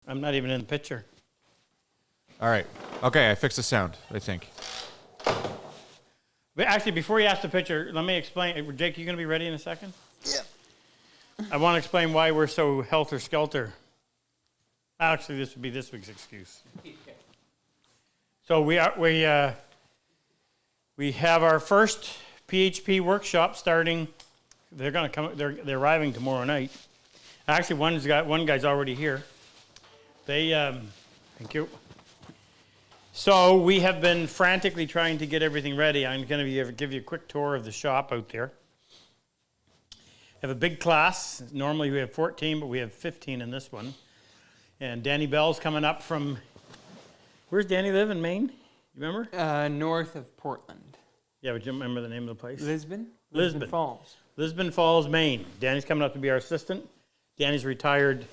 I'm not even in the picture. All right. Okay, I fixed the sound, I think. But actually, before you ask the picture, let me explain. Jake, you going to be ready in a second? Yeah. I want to explain why we're so helter-skelter. Actually, this would be this week's excuse. So we have our first PHP workshop starting. They're going to come. They're arriving tomorrow night. Actually, one guy's already here. Thank you. So we have been frantically trying to get everything ready. I'm going to give you a quick tour of the shop out there. We have a big class. Normally we have 14, but we have 15 in this one. And Danny Bell's coming up from, where's Danny live, in Maine? You remember? North of Portland. Yeah, but you remember the name of the place? Lisbon Falls. Lisbon Falls, Maine. Danny's coming up to be our assistant. Danny's retired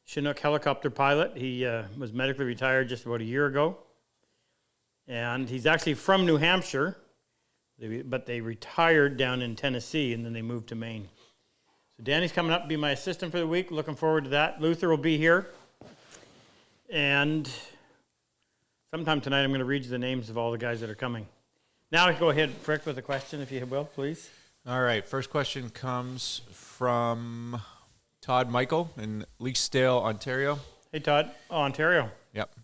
Chinook helicopter pilot. He was medically retired just about a year ago. And he's actually from New Hampshire, but they retired down in Tennessee, and then they moved to Maine. So Danny's coming up to be my assistant for the week. Looking forward to that. Luther will be here. And sometime tonight I'm going to read you the names of all the guys that are coming. Now go ahead, Frick, with a question, if you will, please. All right. First question comes from Todd Michael in Leesdale, Ontario. Hey, Todd. Oh, Ontario. Yep.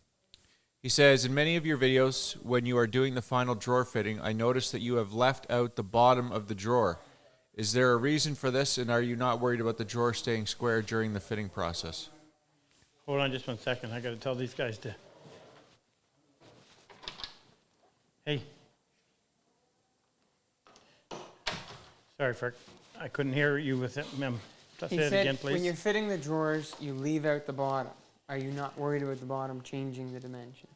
He says, in many of your videos, when you are doing the final drawer fitting, I noticed that you have left out the bottom of the drawer. Is there a reason for this, and are you not worried about the drawer staying square during the fitting process? Hold on just 1 second. I got to tell these guys to... Hey. Sorry, Frick. I couldn't hear you with it. Say it again, please. When you're fitting the drawers, you leave out the bottom. Are you not worried about the bottom changing the dimension?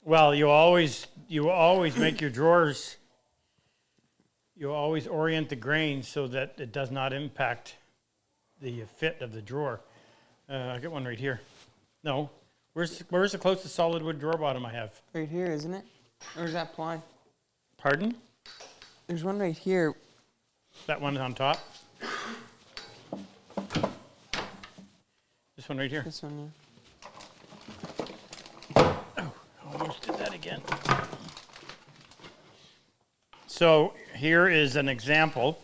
Well, you always make your drawers, you always orient the grain so that it does not impact the fit of the drawer. I got one right here. No. Where's the closest solid wood drawer bottom I have? Right here, isn't it? Or is that ply? Pardon? There's one right here. That one on top? This one right here? This one, Oh, almost did that again. So here is an example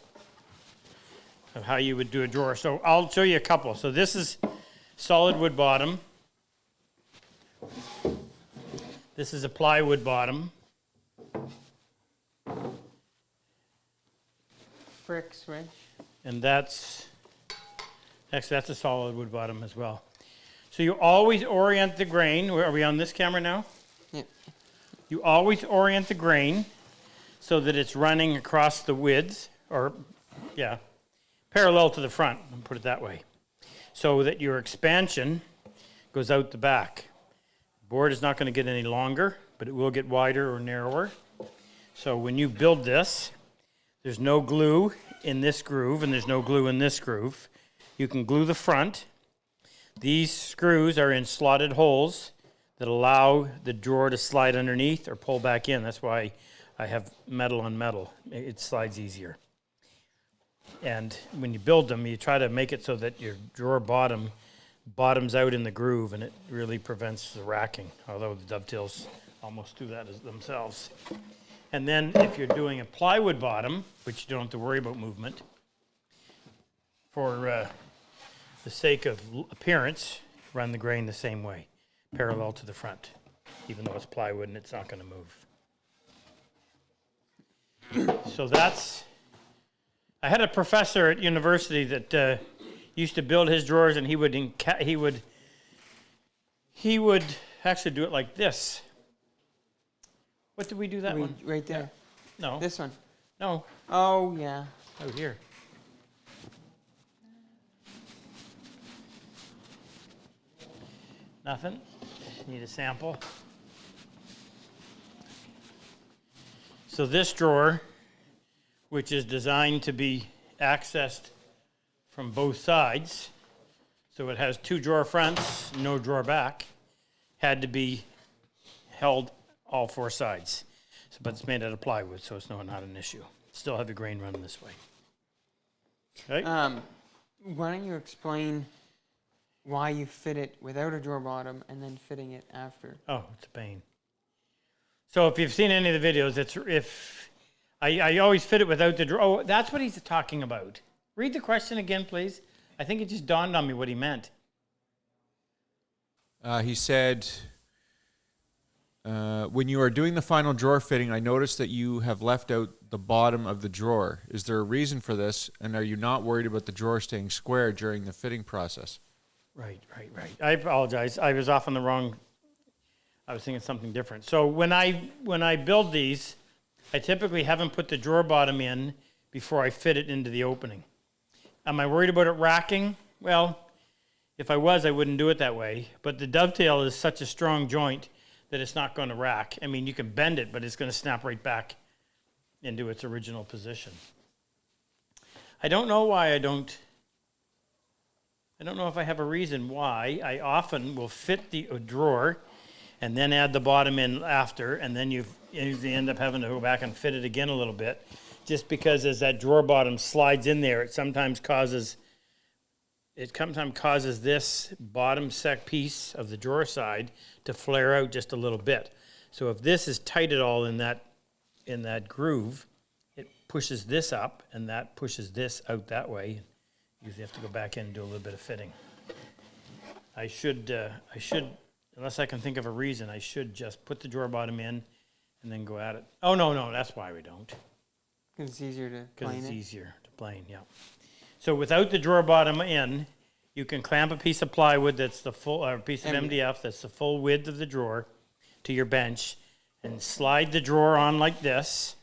of how you would do a drawer. So I'll show you a couple. So this is solid wood bottom. This is a plywood bottom. Frick switch. And that's a solid wood bottom as well. So you always orient the grain. Are we on this camera now? Yep. You always orient the grain so that it's running across the width, parallel to the front, I'll put it that way, so that your expansion goes out the back. The board is not going to get any longer, but it will get wider or narrower. So when you build this, there's no glue in this groove, and there's no glue in this groove. You can glue the front. These screws are in slotted holes that allow the drawer to slide underneath or pull back in. That's why I have metal on metal. It slides easier. And when you build them, you try to make it so that your drawer bottoms out in the groove, and it really prevents the racking, although the dovetails almost do that as themselves. And then if you're doing a plywood bottom, which you don't have to worry about movement, for the sake of appearance, run the grain the same way, parallel to the front, even though it's plywood and it's not going to move. So that's, I had a professor at university that used to build his drawers, and he would actually do it like this. What did we do that one? Right there. No. This one. No. Oh, yeah. Oh, here. Nothing? Need a sample. So this drawer, which is designed to be accessed from both sides, so it has two drawer fronts, no drawer back, had to be held all four sides. So, but it's made out of plywood, so it's not an issue. Still have the grain running this way. Okay? Why don't you explain why you fit it without a drawer bottom and then fitting it after. Oh, it's a pain. So if you've seen any of the videos, I always fit it without the drawer. Oh, that's what he's talking about. Read the question again, please. I think it just dawned on me what he meant. He said, when you are doing the final drawer fitting, I noticed that you have left out the bottom of the drawer. Is there a reason for this? And are you not worried about the drawer staying square during the fitting process? Right. I apologize. I was off on the wrong. I was thinking something different. So when I build these, I typically haven't put the drawer bottom in before I fit it into the opening. Am I worried about it racking? Well, if I was, I wouldn't do it that way. But the dovetail is such a strong joint that it's not going to rack. I mean, you can bend it, but it's going to snap right back into its original position. I don't know why I don't know if I have a reason why. I often will fit the drawer and then add the bottom in after, and then you usually end up having to go back and fit it again a little bit, just because as that drawer bottom slides in there, it sometimes causes this bottom piece of the drawer side to flare out just a little bit. So if this is tight at all in that groove, it pushes this up, and that pushes this out that way. You usually have to go back in and do a little bit of fitting. I should, unless I can think of a reason, I should just put the drawer bottom in and then go at it. Oh, no, that's why we don't. Because it's easier to plane Because it's it. easier to plane, yeah. So without the drawer bottom in, you can clamp a piece of plywood that's the full, or a piece of MDF that's the full width of the drawer to your bench, and slide the drawer on like this,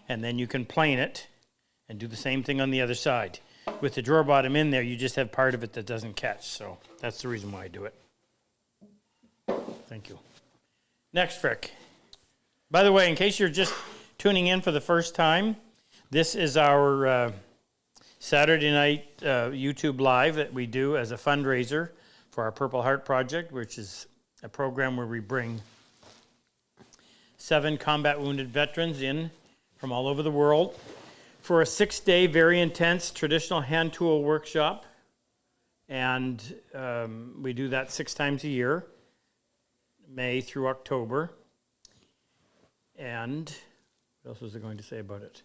and then you can plane it and do the same thing on the other side. With the drawer bottom in there, you just have part of it that doesn't catch, so that's the reason why I do it. Thank you. Next, Frick. By the way, in case you're just tuning in for the first time, this is our Saturday night YouTube Live that we do as a fundraiser for our Purple Heart Project, which is a program where we bring 7 combat wounded veterans in from all over the world for a 6-day, very intense traditional hand tool workshop. And we do that 6 times a year, May through October. And what else was I going to say about it?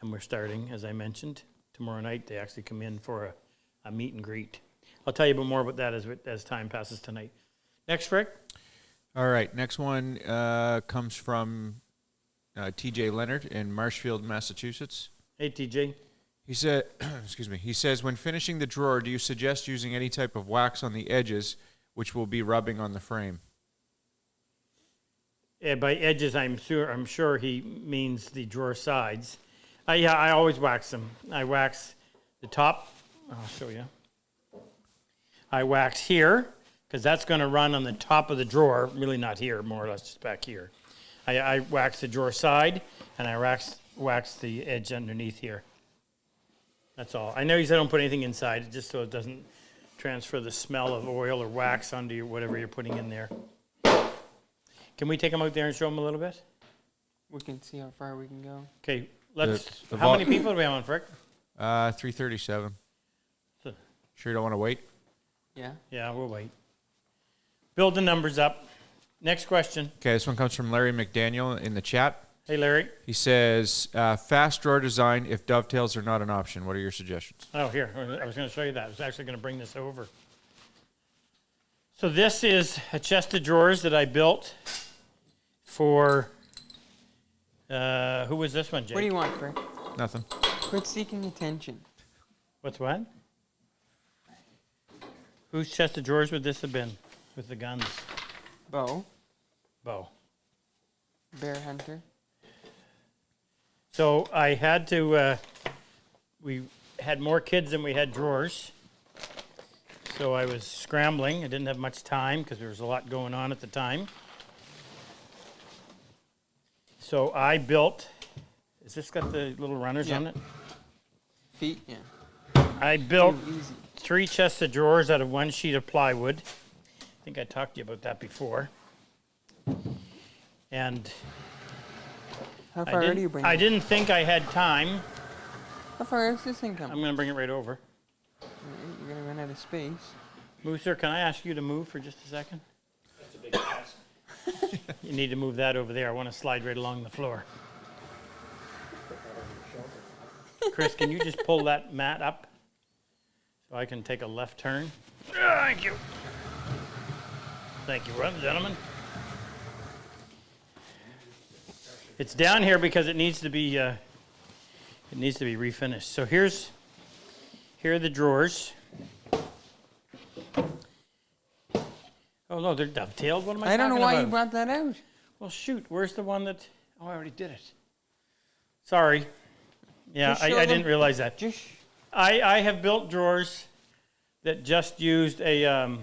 And we're starting, as I mentioned, tomorrow night. They actually come in for a meet and greet. I'll tell you a bit more about that as time passes tonight. Next, Frick. All right, next one comes from T.J. Leonard in Marshfield, Massachusetts. Hey, TJ. He said, excuse me, he says, when finishing the drawer, do you suggest using any type of wax on the edges, which will be rubbing on the frame? By edges, I'm sure he means the drawer sides. Yeah, I always wax them. I wax the top. I'll show you. I wax here, because that's going to run on the top of the drawer. Really not here, more or less just back here. I wax the drawer side, and I wax the edge underneath here. That's all. I know you said don't put anything inside, just so it doesn't transfer the smell of oil or wax onto whatever you're putting in there. Can we take them out there and show them a little bit? We can see how far we can go. Okay, let's. The How many people do we have on, Frick? 337. So- Sure you don't want to wait? Yeah? Yeah, we'll wait. Build the numbers up. Next question. Okay, this one comes from Larry McDaniel in the chat. Hey, Larry. He says, fast drawer design if dovetails are not an option. What are your suggestions? Oh, here. I was going to show you that. I was actually going to bring this over. So this is a chest of drawers that I built for, who was this one, Jake? What do you want, Frank? Nothing. Quit seeking attention. What's what? Whose chest of drawers would this have been with the guns? Bo. Bo. Bear hunter. So I had to, we had more kids than we had drawers. So I was scrambling. I didn't have much time because there was a lot going on at the time. So I built, has this got the little runners on it? Feet, yeah. I built Too easy. 3 chests of drawers out of 1 sheet of plywood. I think I talked to you about that before. And How far do you bring I it? didn't think I had time. How far is this thing I'm coming? going to bring it right over. You're going to run out of space. Mooser, can I ask you to move for just a second? That's a big task. You need to move that over there. I want to slide right along the floor. Chris, can you just pull that mat up so I can take a left turn? Thank you. Thank you, gentlemen. It's down here because it needs to be refinished. So here are the drawers. Oh no, they're dovetailed. What am I talking about? I don't know why you brought that out. Well, shoot, where's the one that... Oh, I already did it. Sorry. Yeah, Just I show didn't them- realize that. Just I have built drawers that just used a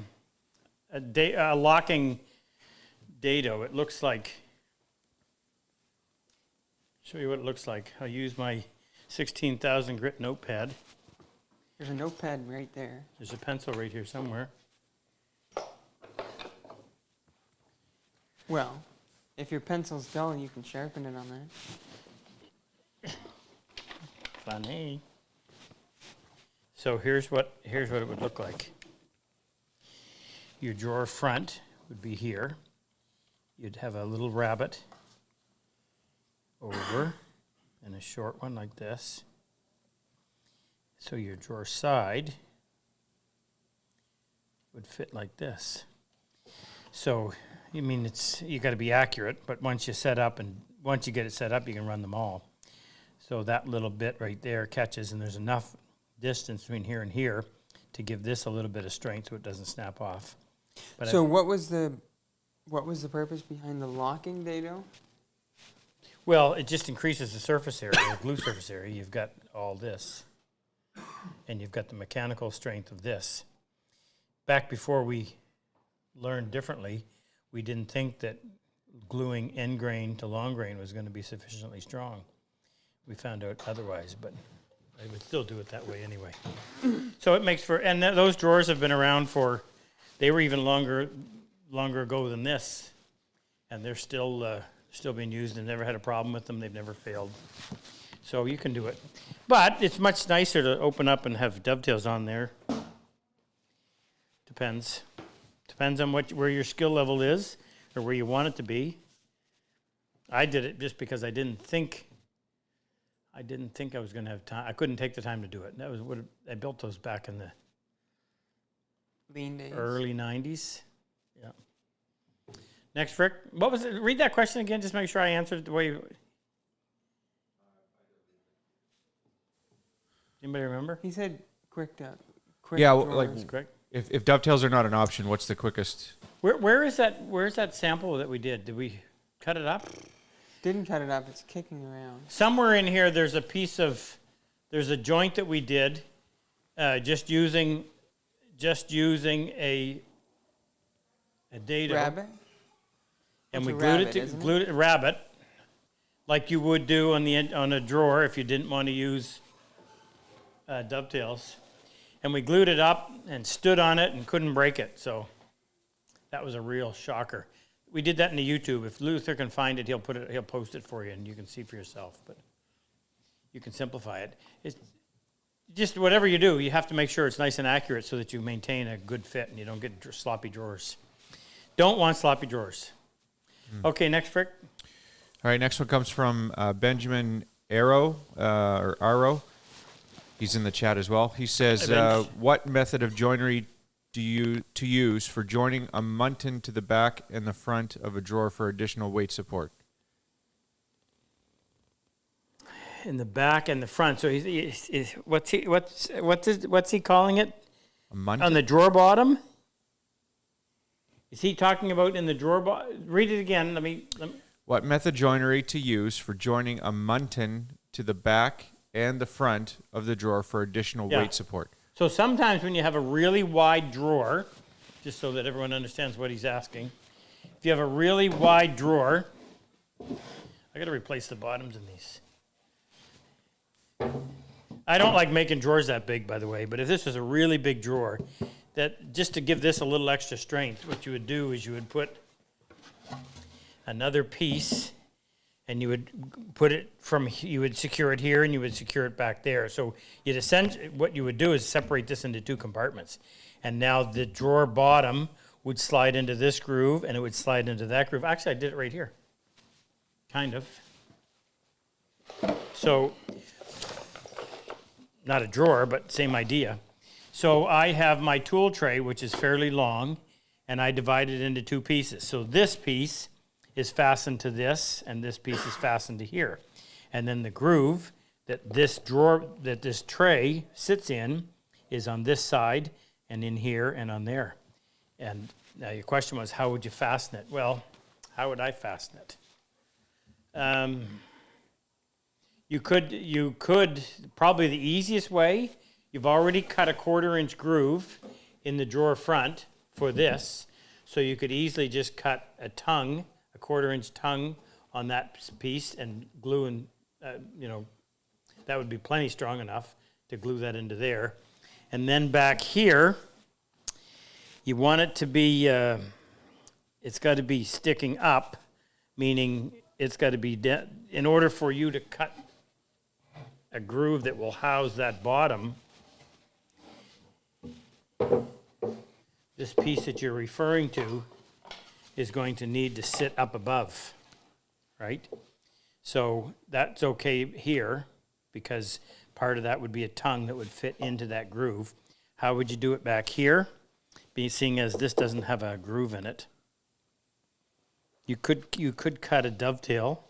locking dado. It looks like... Show you what it looks like. I'll use my 16,000 grit notepad. there's a notepad right there. There's a pencil right here somewhere. Well, if your pencil's dull, you can sharpen it on that. Funny. So here's what it would look like. Your drawer front would be here. You'd have a little rabbit over and a short one like this. So your drawer side would fit like this. So you mean you got to be accurate, but once you get it set up, you can run them all. So that little bit right there catches, and there's enough distance between here and here to give this a little bit of strength so it doesn't snap off. But So what was the purpose behind the locking dado? well, it just increases the surface area, the glue surface area. You've got all this, and you've got the mechanical strength of this. Back before we learned differently, we didn't think that gluing end grain to long grain was going to be sufficiently strong. We found out otherwise, but I would still do it that way anyway. So it makes for, and those drawers have been around they were even longer ago than this, and they're still being used and never had a problem with them. They've never failed. So you can do it. But it's much nicer to open up and have dovetails on there. Depends on where your skill level is or where you want it to be. I did it just because I didn't think I was going to have time. I couldn't take the time to do it. That was what I built those back in the Lean days. early 90s. Yeah. Next, Rick. What was it? Read that question again. Just make sure I answered it the way. Anybody remember? He said quick Yeah, well, drawers. like- That's correct. If dovetails are not an option, what's the quickest? Where's that sample that we did? Did we cut it up? Didn't cut it up. It's kicking around. Somewhere in here, there's a joint that we did, just using a dado, Rabbit. and It's we a glued rabbit, it isn't it? glued it rabbit, like you would do on a drawer if you didn't want to use dovetails, and we glued it up and stood on it and couldn't break it. So that was a real shocker. We did that in the YouTube. If Luther can find it, he'll post it for you, and you can see for yourself. But you can simplify it. It's just whatever you do, you have to make sure it's nice and accurate so that you maintain a good fit and you don't get sloppy drawers. Don't want sloppy drawers. Okay, next, Rick. All right, next one comes from Benjamin Arrow, or Arrow. He's in the chat as well. He says, Hey, Benj. what method of joinery do you use for joining a muntin to the back and the front of a drawer for additional weight support? In the back and the front. So what's he calling it? A muntin? On the drawer bottom? Is he talking about in the drawer bottom? Read it again. Let me. What method joinery to use for joining a muntin to the back and the front of the drawer for additional Yeah. weight support? So sometimes when you have a really wide drawer, just so that everyone understands what he's asking, if you have a really wide drawer, I got to replace the bottoms in these. I don't like making drawers that big, by the way, but if this was a really big drawer, that just to give this a little extra strength, what you would do is you would put another piece and you would put it you would secure it here and you would secure it back there. So you'd what you would do is separate this into two compartments. And now the drawer bottom would slide into this groove and it would slide into that groove. Actually, I did it right here. Kind of. So, not a drawer, but same idea. So I have my tool tray, which is fairly long, and I divide it into two pieces. So this piece is fastened to this, and this piece is fastened to here. And then the groove that this tray sits in is on this side, and in here, and on there. And now your question was, how would you fasten it? Well, how would I fasten it? You could, probably the easiest way, you've already cut a 1/4 inch groove in the drawer front for this, so you could easily just cut a 1/4 inch tongue on that piece and glue and, that would be plenty strong enough to glue that into there. And then back here, you want it to be, it's got to be sticking up, meaning it's got to be, in order for you to cut a groove that will house that bottom, this piece that you're referring to is going to need to sit up above, right? So that's okay here, because part of that would be a tongue that would fit into that groove. How would you do it back here? Seeing as this doesn't have a groove in it. You could cut a dovetail,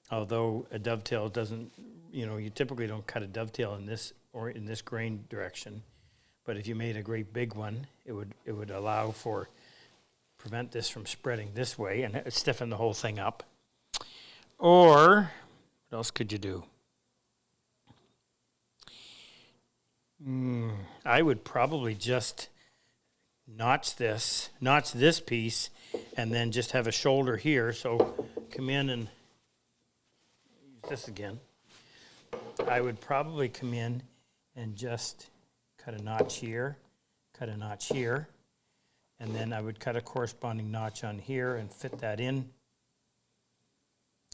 although a dovetail doesn't, you typically don't cut a dovetail in this or in this grain direction. But if you made a great big one, it would allow for, prevent this from spreading this way and stiffen the whole thing up. Or, what else could you do? I would probably just notch this piece, and then just have a shoulder here. So come in and use this again. I would probably come in and just cut a notch here, and then I would cut a corresponding notch on here and fit that in.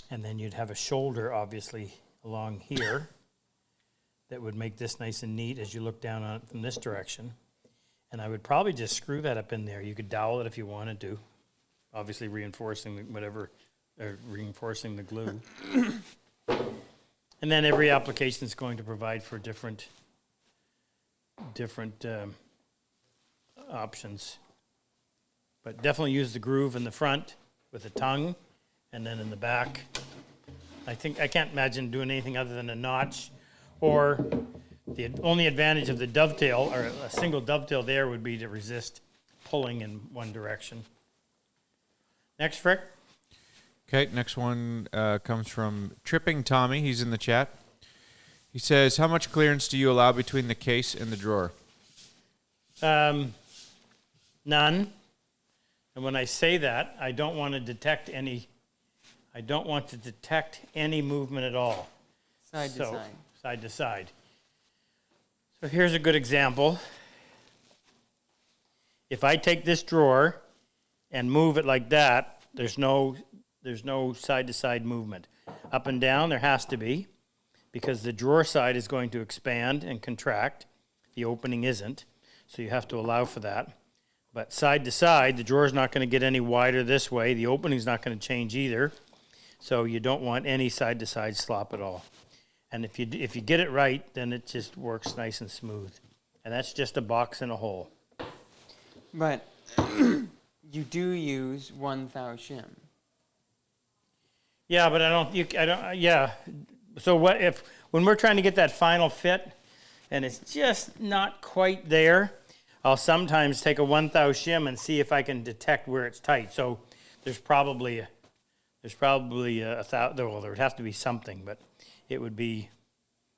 And then you'd have a shoulder, obviously, along here that would make this nice and neat as you look down on it from this direction. And I would probably just screw that up in there. You could dowel it if you wanted to, obviously reinforcing the glue. And then every application is going to provide for different options. But definitely use the groove in the front with the tongue, and then in the back. I can't imagine doing anything other than a notch, or the only advantage of the dovetail, or a single dovetail there, would be to resist pulling in one direction. Next, Frick. Okay, next one comes from Tripping Tommy. He's in the chat. He says, how much clearance do you allow between the case and the drawer? None. And when I say that, I don't want to detect any movement at all. Side to side. Side to side. So here's a good example. If I take this drawer and move it like that, there's no side to side movement. Up and down there has to be, because the drawer side is going to expand and contract. The opening isn't, so you have to allow for that. But side to side, the drawer is not going to get any wider this way. The opening is not going to change either. So you don't want any side to side slop at all. And if you get it right, then it just works nice and smooth. And that's just a box and a hole. But you do use 1 thou shim. Yeah, but yeah. So when we're trying to get that final fit, and it's just not quite there, I'll sometimes take a 1 thou shim and see if I can detect where it's tight. So there's probably a thou. Well, there would have to be something, but it would be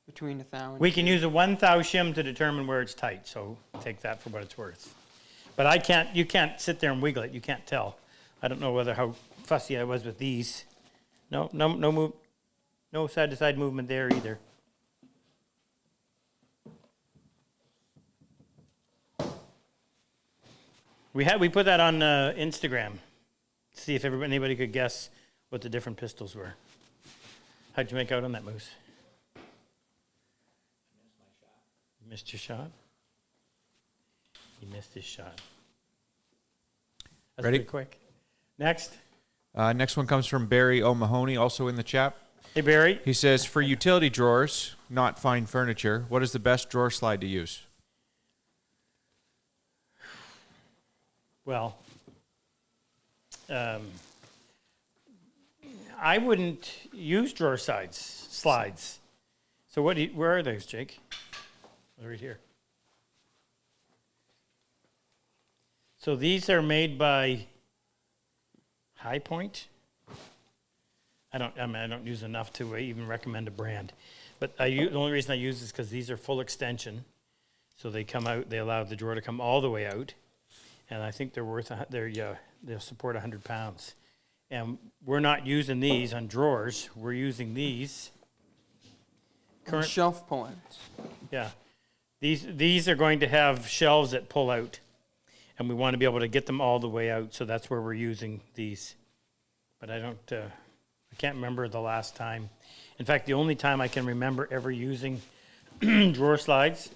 Between 1 thou and we can use a 1 thou shim to determine where it's tight. So take that for what it's worth. But you can't sit there and wiggle it. You can't tell. I don't know how fussy I was with these. No move, no side to side movement there either. We put that on Instagram. See if anybody could guess what the different pistols were. How'd you make out on that, Moose? You missed your shot? He missed his shot. That's Ready? pretty quick. Next. Next one comes from Barry O'Mahony, also in the chat. Hey, Barry. He says, for utility drawers, not fine furniture, what is the best drawer slide to use? Well, I wouldn't use drawer slides. So where are those, Jake? They're right here. So these are made by High Point. I don't use enough to even recommend a brand, but the only reason I use this is because these are full extension, so they come out. They allow the drawer to come all the way out, and I think they're worth. They'll support 100 pounds, and we're not using these on drawers. We're using these. And shelf pullers. Yeah, these are going to have shelves that pull out, and we want to be able to get them all the way out. So that's where we're using these. But I can't remember the last time. In fact, the only time I can remember ever using drawer slides,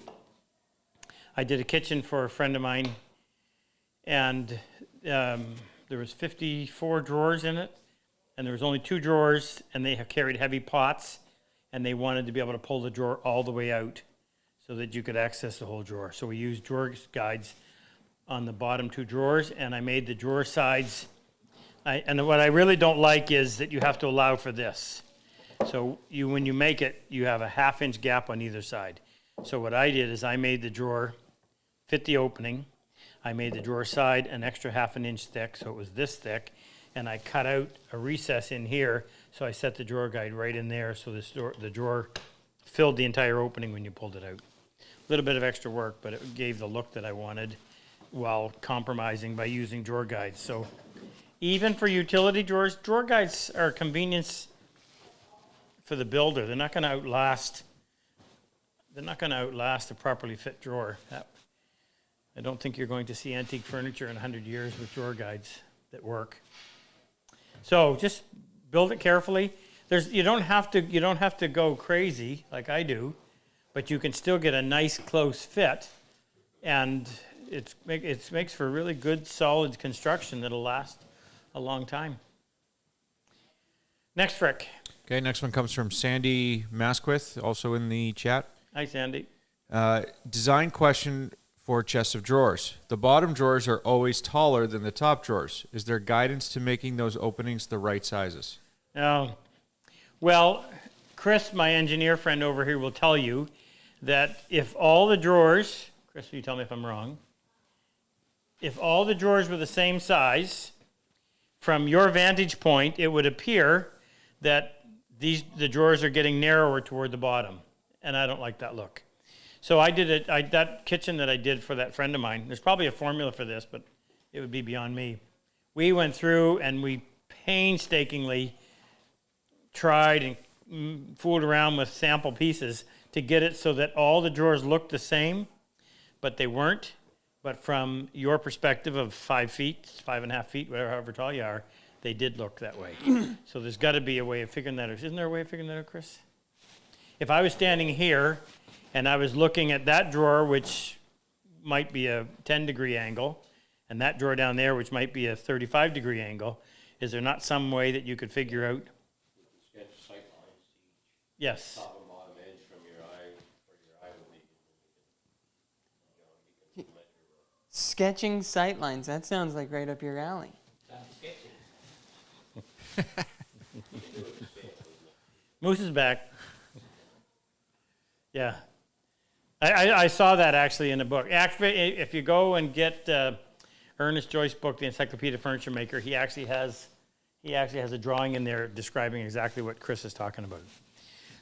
I did a kitchen for a friend of mine, and there was 54 drawers in it, and there was only 2 drawers, and they carried heavy pots, and they wanted to be able to pull the drawer all the way out so that you could access the whole drawer. So we used drawer guides on the bottom 2 drawers, and I made the drawer sides. And what I really don't like is that you have to allow for this. So when you make it, you have a 1/2 inch gap on either side. So what I did is I made the drawer fit the opening. I made the drawer side an extra 1/2 inch thick, so it was this thick, and I cut out a recess in here, so I set the drawer guide right in there, so the drawer filled the entire opening when you pulled it out. A little bit of extra work, but it gave the look that I wanted while compromising by using drawer guides. So even for utility drawers, drawer guides are a convenience for the builder. They're not going to outlast a properly fit drawer. I don't think you're going to see antique furniture in 100 years with drawer guides that work. So just build it carefully. You don't have to go crazy like I do, but you can still get a nice close fit, and it makes for really good solid construction that'll last a long time. Next, Rick. Okay, next one comes from Sandy Masquith, also in the chat. Hi, Sandy. Design question for chests of drawers. The bottom drawers are always taller than the top drawers. Is there guidance to making those openings the right sizes? Well, Chris, my engineer friend over here, will tell you that if all the drawers, Chris, will you tell me if I'm wrong? If all the drawers were the same size, from your vantage point, it would appear that the drawers are getting narrower toward the bottom, and I don't like that look. So I did it. That kitchen that I did for that friend of mine, there's probably a formula for this, but it would be beyond me. We went through and we painstakingly tried and fooled around with sample pieces to get it so that all the drawers looked the same, but they weren't. But from your perspective of 5 feet, 5.5 feet, whatever, however tall you are, they did look that way. So there's got to be a way of figuring that out. Isn't there a way of figuring that out, Chris? If I was standing here and I was looking at that drawer, which might be a 10-degree angle, and that drawer down there, which might be a 35-degree angle, is there not some way that you could figure out? Sketch sight lines to each Yes. top and bottom edge from your eye, where your eye will make it. You can measure. Sketching sightlines. That sounds like right up your alley. Moose is back. Yeah. I saw that actually in a book. Actually, if you go and get Ernest Joyce's book, The Encyclopedia of Furniture Maker, he actually has a drawing in there describing exactly what Chris is talking about.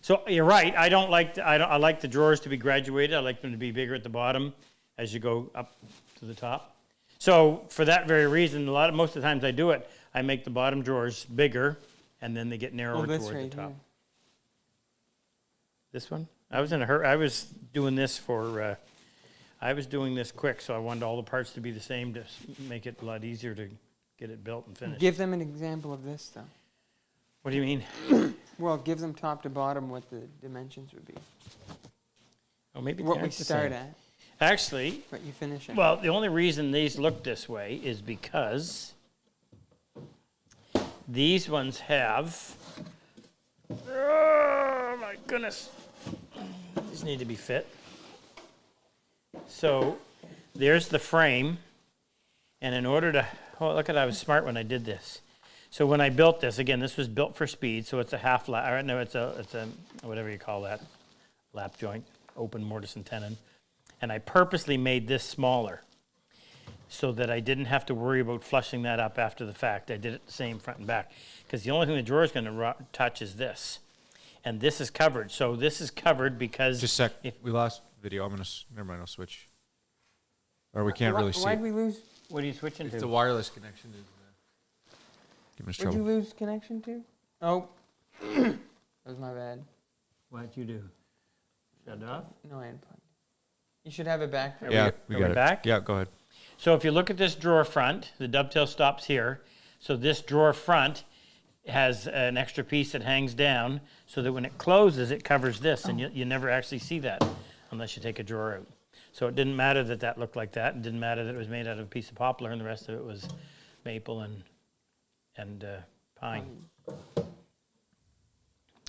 So you're right. I like the drawers to be graduated. I like them to be bigger at the bottom as you go up to the top. So for that very reason, most of the times I do it, I make the bottom drawers bigger, and then they get narrower toward right the top. here. This one? I was in a hurry. I was doing this quick, so I wanted all the parts to be the same to make it a lot easier to get it built and finished. Give them an example of this, though. What do you mean? Well, it gives them top to bottom what the dimensions would be. Oh, maybe they What we aren't the start same. at, Actually, what you finish at. well, the only reason these look this way is because these ones have, oh my goodness, these need to be fit. So there's the frame, and in order to, oh, look at, I was smart when I did this. So when I built this, again, this was built for speed, so it's a half lap, or no, it's a, whatever you call that, lap joint, open mortise and tenon. And I purposely made this smaller so that I didn't have to worry about flushing that up after the fact. I did it the same front and back. Because the only thing the drawer is going to touch is this. And this is covered. So this is covered because... Just a sec. if- We lost video. I'm going to... Never mind. I'll switch. Or we can't really see Why'd it. we lose? What are you switching It's the to? wireless connection is giving us What'd you trouble. lose connection to? Oh, that was my bad. What'd you do? Shut it off? No, I unplugged. You should have it back. Yeah, are we we got it. back? Yeah, go ahead. So if you look at this drawer front, the dovetail stops here. So this drawer front has an extra piece that hangs down so that when it closes, it covers this. And you never actually see that unless you take a drawer out. So it didn't matter that that looked like that. It didn't matter that it was made out of a piece of poplar and the rest of it was maple and pine.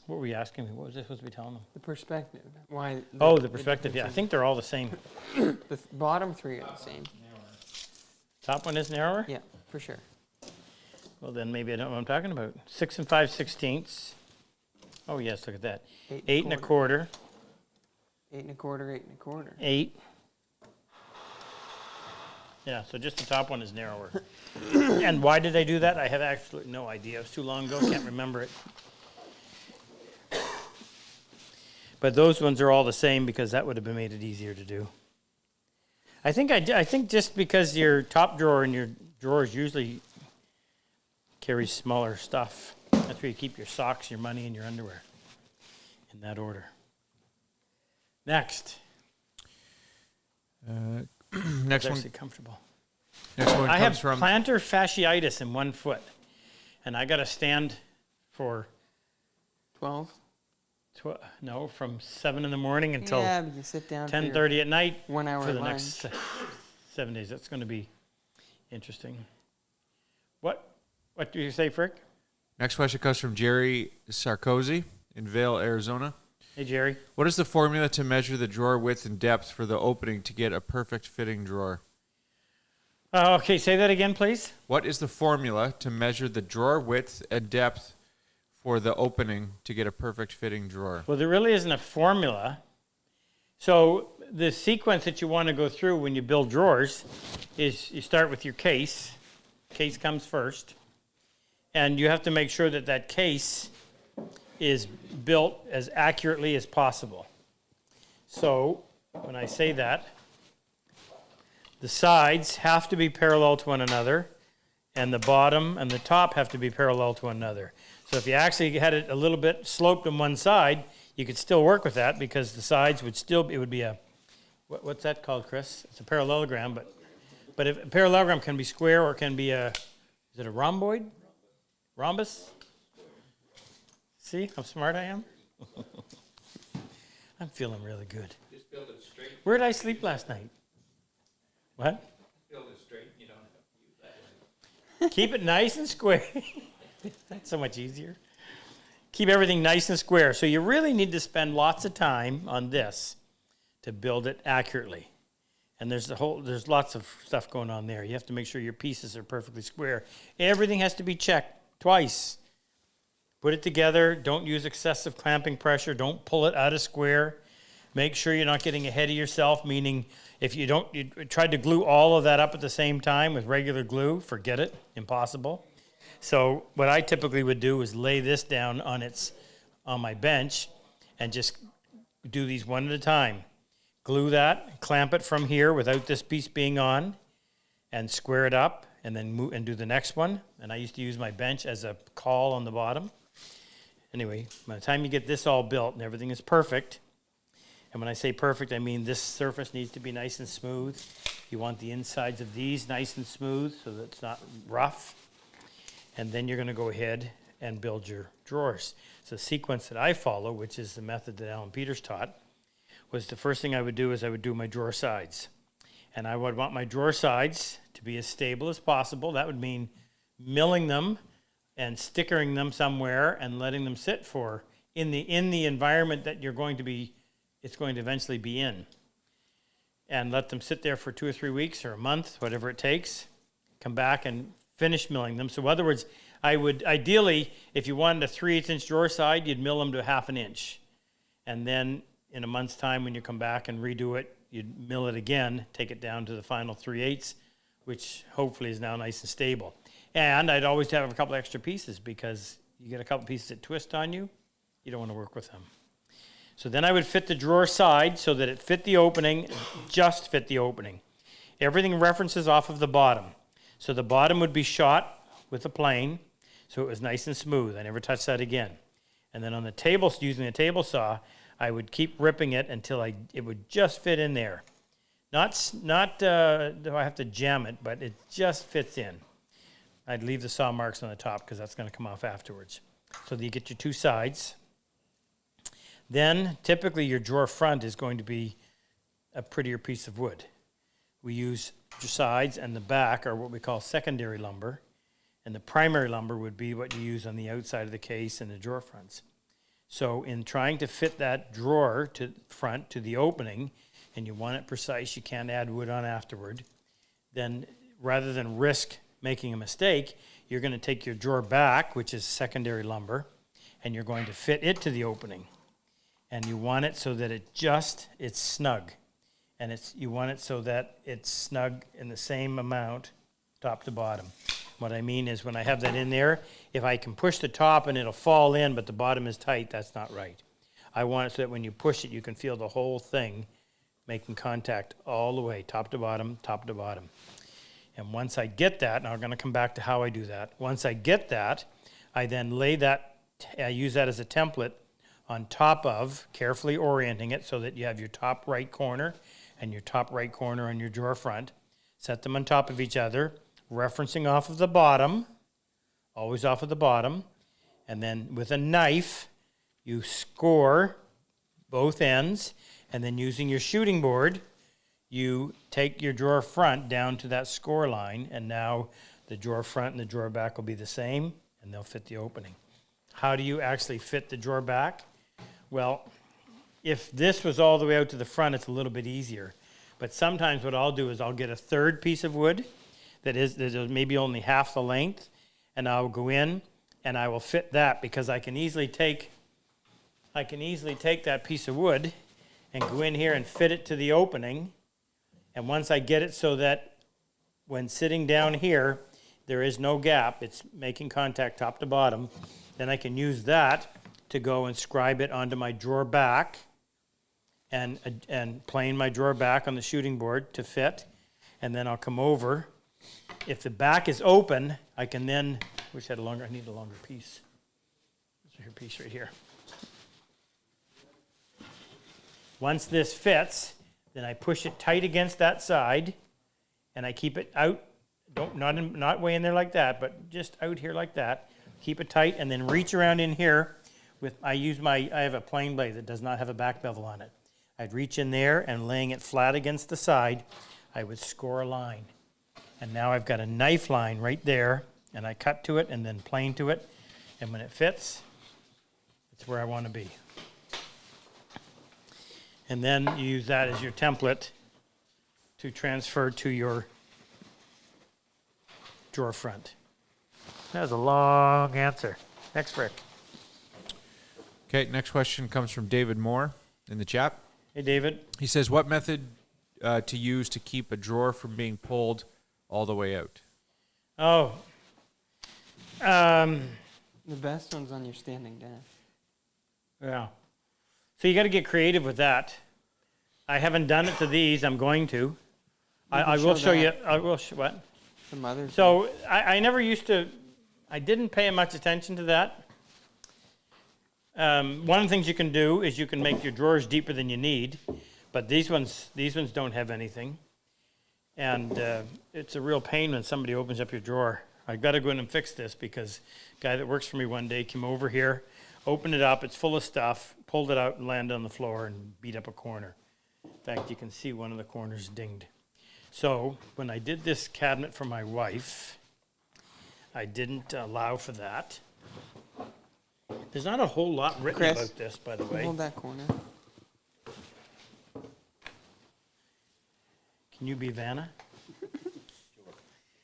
What were you asking me? What was I supposed to be telling them? The perspective. Why? Oh, the perspective. Yeah, I think they're all the same. The bottom three are the same. Top one is narrower? Yeah, for sure. Well, then maybe I don't know what I'm talking about. 6 5/16. Oh, yes, look at that. 8 1/4. 8 1/4, 8 1/4. 8. Yeah, so just the top one is narrower. And why did I do that? I have absolutely no idea. It was too long ago, can't remember it. But those ones are all the same because that would have been made it easier to do. I think just because your top drawer and your drawers usually carries smaller stuff. That's where you keep your socks, your money, and your underwear. In that order. Next. Next It's one. actually comfortable. Next one I comes have from. plantar fasciitis in one foot, and I got to stand for 12? from 7 in the morning until Yeah, but you sit down 10:30 at night 1 hour for the lunch. next 7 days. That's going to be interesting. What do you say, Frick? Next question comes from Jerry Sarkozy in Vail, Arizona. Hey, Jerry. What is the formula to measure the drawer width and depth for the opening to get a perfect fitting drawer? Okay, say that again, please. What is the formula to measure the drawer width and depth for the opening to get a perfect fitting drawer? Well, there really isn't a formula. So the sequence that you want to go through when you build drawers is you start with your case. Case comes first. And you have to make sure that that case is built as accurately as possible. So when I say that, the sides have to be parallel to one another, and the bottom and the top have to be parallel to one another. So if you actually had it a little bit sloped on one side, you could still work with that because the sides would still, it would be a, what's that called, Chris? It's a parallelogram, but if a parallelogram can be square or can be a, is it a rhomboid? Rhombus? See how smart I am? I'm feeling really good. Just build it straight, Where did I sleep last night? What? build it straight, you don't have to use that one. Keep it nice and square. That's so much easier. Keep everything nice and square. So you really need to spend lots of time on this to build it accurately. And there's lots of stuff going on there. You have to make sure your pieces are perfectly square. Everything has to be checked twice. Put it together. Don't use excessive clamping pressure. Don't pull it out of square. Make sure you're not getting ahead of yourself, meaning if you tried to glue all of that up at the same time with regular glue, forget it, impossible. So what I typically would do is lay this down on my bench and just do these one at a time. Glue that, clamp it from here without this piece being on, and square it up, and then move and do the next one. And I used to use my bench as a caul on the bottom. Anyway, by the time you get this all built and everything is perfect, and when I say perfect, I mean this surface needs to be nice and smooth. You want the insides of these nice and smooth so that it's not rough. And then you're going to go ahead and build your drawers. So the sequence that I follow, which is the method that Alan Peters taught, was the first thing I would do is I would do my drawer sides. And I would want my drawer sides to be as stable as possible. That would mean milling them and stickering them somewhere and letting them sit for in the environment that it's going to eventually be in. And let them sit there for 2 or 3 weeks or a month, whatever it takes. Come back and finish milling them. So in other words, I would ideally, if you wanted a 3/8 inch drawer side, you'd mill them to 1/2 inch. And then in a month's time, when you come back and redo it, you'd mill it again, take it down to the final 3/8, which hopefully is now nice and stable. And I'd always have a couple extra pieces because you get a couple pieces that twist on you, you don't want to work with them. So then I would fit the drawer side so that it fit the opening, just fit the opening. Everything references off of the bottom. So the bottom would be shot with a plane, so it was nice and smooth. I never touched that again. And then on the table, using a table saw, I would keep ripping it until it would just fit in there. Not do I have to jam it, but it just fits in. I'd leave the saw marks on the top because that's going to come off afterwards. So you get your two sides. Then typically your drawer front is going to be a prettier piece of wood. We use the sides and the back are what we call secondary lumber, and the primary lumber would be what you use on the outside of the case and the drawer fronts. So in trying to fit that drawer to front to the opening, and you want it precise, you can't add wood on afterward, then rather than risk making a mistake, you're going to take your drawer back, which is secondary lumber, and you're going to fit it to the opening. And you want it so that it's snug. And you want it so that it's snug in the same amount, top to bottom. What I mean is when I have that in there, if I can push the top and it'll fall in, but the bottom is tight, that's not right. I want it so that when you push it, you can feel the whole thing making contact all the way, top to bottom, top to bottom. And once I get that, and I'm going to come back to how I do that. Once I get that, I then I use that as a template on top of, carefully orienting it so that you have your top right corner and your top right corner on your drawer front. Set them on top of each other, referencing off of the bottom, always off of the bottom. And then with a knife, you score both ends, and then using your shooting board, you take your drawer front down to that score line, and now the drawer front and the drawer back will be the same, and they'll fit the opening. How do you actually fit the drawer back? Well, if this was all the way out to the front, it's a little bit easier. But sometimes what I'll do is I'll get a third piece of wood that is maybe only half the length, and I'll go in and I will fit that because I can easily take that piece of wood and go in here and fit it to the opening. And once I get it so that when sitting down here, there is no gap, it's making contact top to bottom, then I can use that to go and scribe it onto my drawer back and plane my drawer back on the shooting board to fit. And then I'll come over. If the back is open, I can then, I need a longer piece. There's your piece right here. Once this fits, then I push it tight against that side, and I keep it out, not way in there like that, but just out here like that. Keep it tight, and then reach around in here. I have a plain blade that does not have a back bevel on it. I'd reach in there, and laying it flat against the side, I would score a line. And now I've got a knife line right there, and I cut to it and then plane to it, and when it fits, it's where I want to be. And then you use that as your template to transfer to your drawer front. That was a long answer. Next, Rick. Okay, next question comes from David Moore in the chat. Hey, David. He says, what method to use to keep a drawer from being pulled all the way out? Oh. The best one's on your standing desk. Yeah. So you got to get creative with that. I haven't done it to these. I'm going to. I will show you. I will. What? Some others. So I never used to. I didn't pay much attention to that. One of the things you can do is you can make your drawers deeper than you need, but these ones don't have anything, and it's a real pain when somebody opens up your drawer. I've got to go in and fix this because a guy that works for me one day came over here, opened it up, it's full of stuff, pulled it out and landed on the floor and beat up a corner. In fact, you can see one of the corners dinged. So when I did this cabinet for my wife, I didn't allow for that. There's not a whole lot written Chris, about this, by the way. Hold that corner. Can you be Vanna?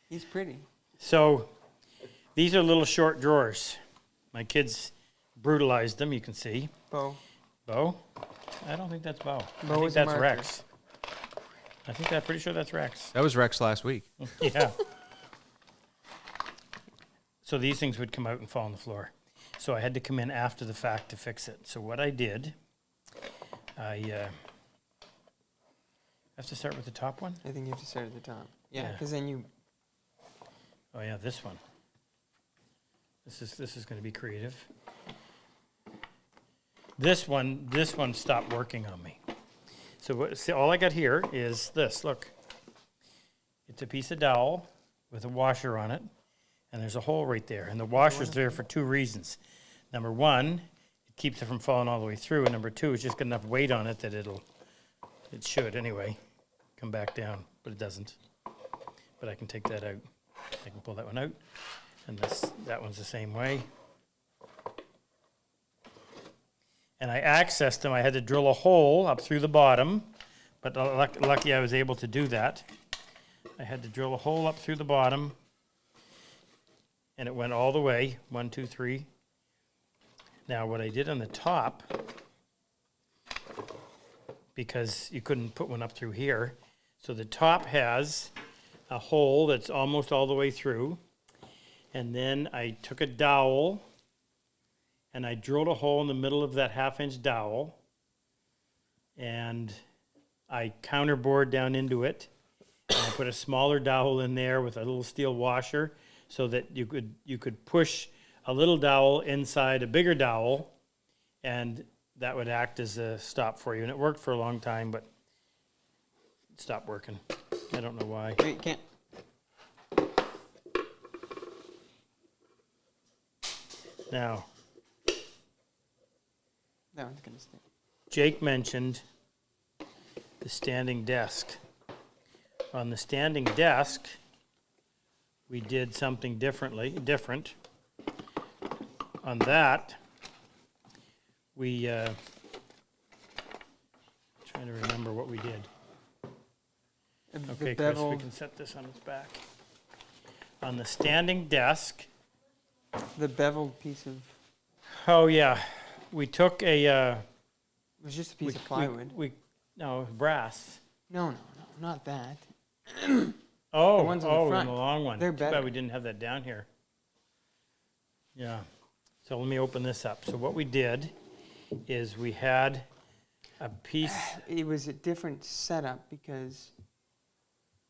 He's pretty. So these are little short drawers. My kids brutalized them, you can see. Bo. Bo? I don't think that's Bo. I Bo think is a that's marker. Rex. I'm pretty sure that's Rex. That was Rex last week. Yeah. So these things would come out and fall on the floor. So I had to come in after the fact to fix it. So what I did, I have to start with the top one? I think you have to start at the top. Yeah, Yeah. because then you. Oh yeah, this one. This is going to be creative. This one stopped working on me. So see, all I got here is this. Look, it's a piece of dowel with a washer on it, and there's a hole right there. And the washer's there for two reasons. Number one, it keeps it from falling all the way through, and number two, it's just got enough weight on it that it should anyway come back down, but it doesn't. But I can take that out. I can pull that one out, and that one's the same way. And I accessed them. I had to drill a hole up through the bottom, but lucky I was able to do that. I had to drill a hole up through the bottom, and it went all the way, 1, 2, 3. Now what I did on the top, because you couldn't put one up through here, so the top has a hole that's almost all the way through, and then I took a dowel and I drilled a hole in the middle of that 1/2-inch dowel, and I counterbored down into it, and I put a smaller dowel in there with a little steel washer so that you could push a little dowel inside a bigger dowel, and that would act as a stop for you. And it worked for a long time, but it stopped working. I don't know why. Wait, can't. Now, That one's going to stay. Jake mentioned the standing desk. On the standing desk, we did something different. On that, we, trying to remember what we did. Okay, Chris, we can set this on its back. On the standing desk, The beveled piece of. oh yeah, we took a, It was just a piece of plywood. no, brass. No, not that. Oh, The ones on the the front. long one. They're Too better. bad we didn't have that down here. Yeah. So let me open this up. So what we did is we had a piece. It was a different setup because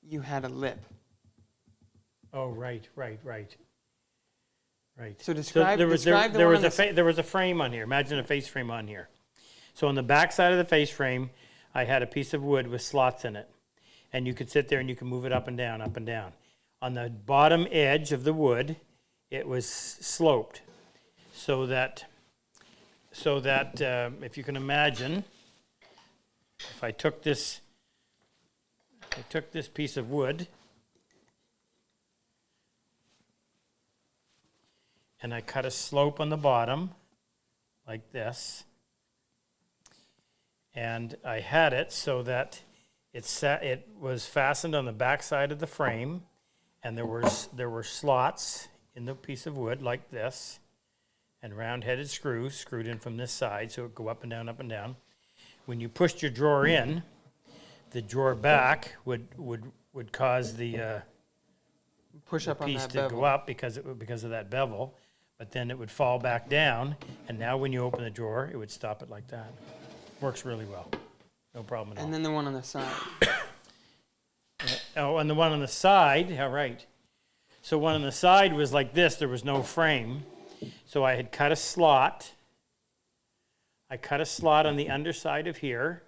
you had a lip. Oh, right. So describe the one on the there was a frame on here. Imagine a face frame on here. So on the back side of the face frame, I had a piece of wood with slots in it. And you could sit there and you can move it up and down, up and down. On the bottom edge of the wood, it was sloped. So that if you can imagine, if I took this piece of wood and I cut a slope on the bottom like this, and I had it so that it was fastened on the back side of the frame, and there were slots in the piece of wood like this, and round-headed screws screwed in from this side, so it would go up and down, up and down. When you pushed your drawer in, the drawer back would cause the push up on piece that to bevel. go up because of that bevel, but then it would fall back down, and now when you open the drawer, it would stop it like that. Works really well. No problem at all. And then the one on the side. Oh, and the one on the side, yeah, right. So one on the side was like this, there was no frame. So I had cut a slot. I cut a slot on the underside of here.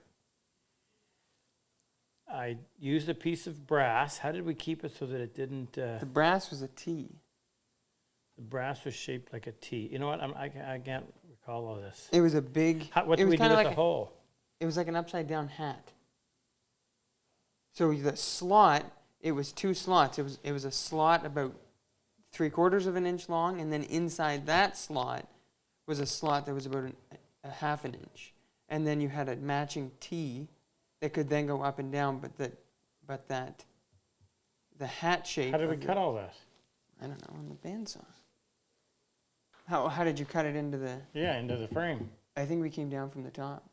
I used a piece of brass. How did we keep it so that it didn't... The brass was a T. The brass was shaped like a T. You know what? I can't recall all this. It was a big. What it did was we do kinda with like the hole? It was like an upside down hat. So the slot, it was 2 slots. It was a slot about 3/4 of an inch long, and then inside that slot was a slot that was about a half an inch, and then you had a matching T that could then go up and down. But the hat shape. How did we cut all that? I don't know, on the bandsaw. How did you cut it into the? Yeah, into the frame. I think we came down from the top.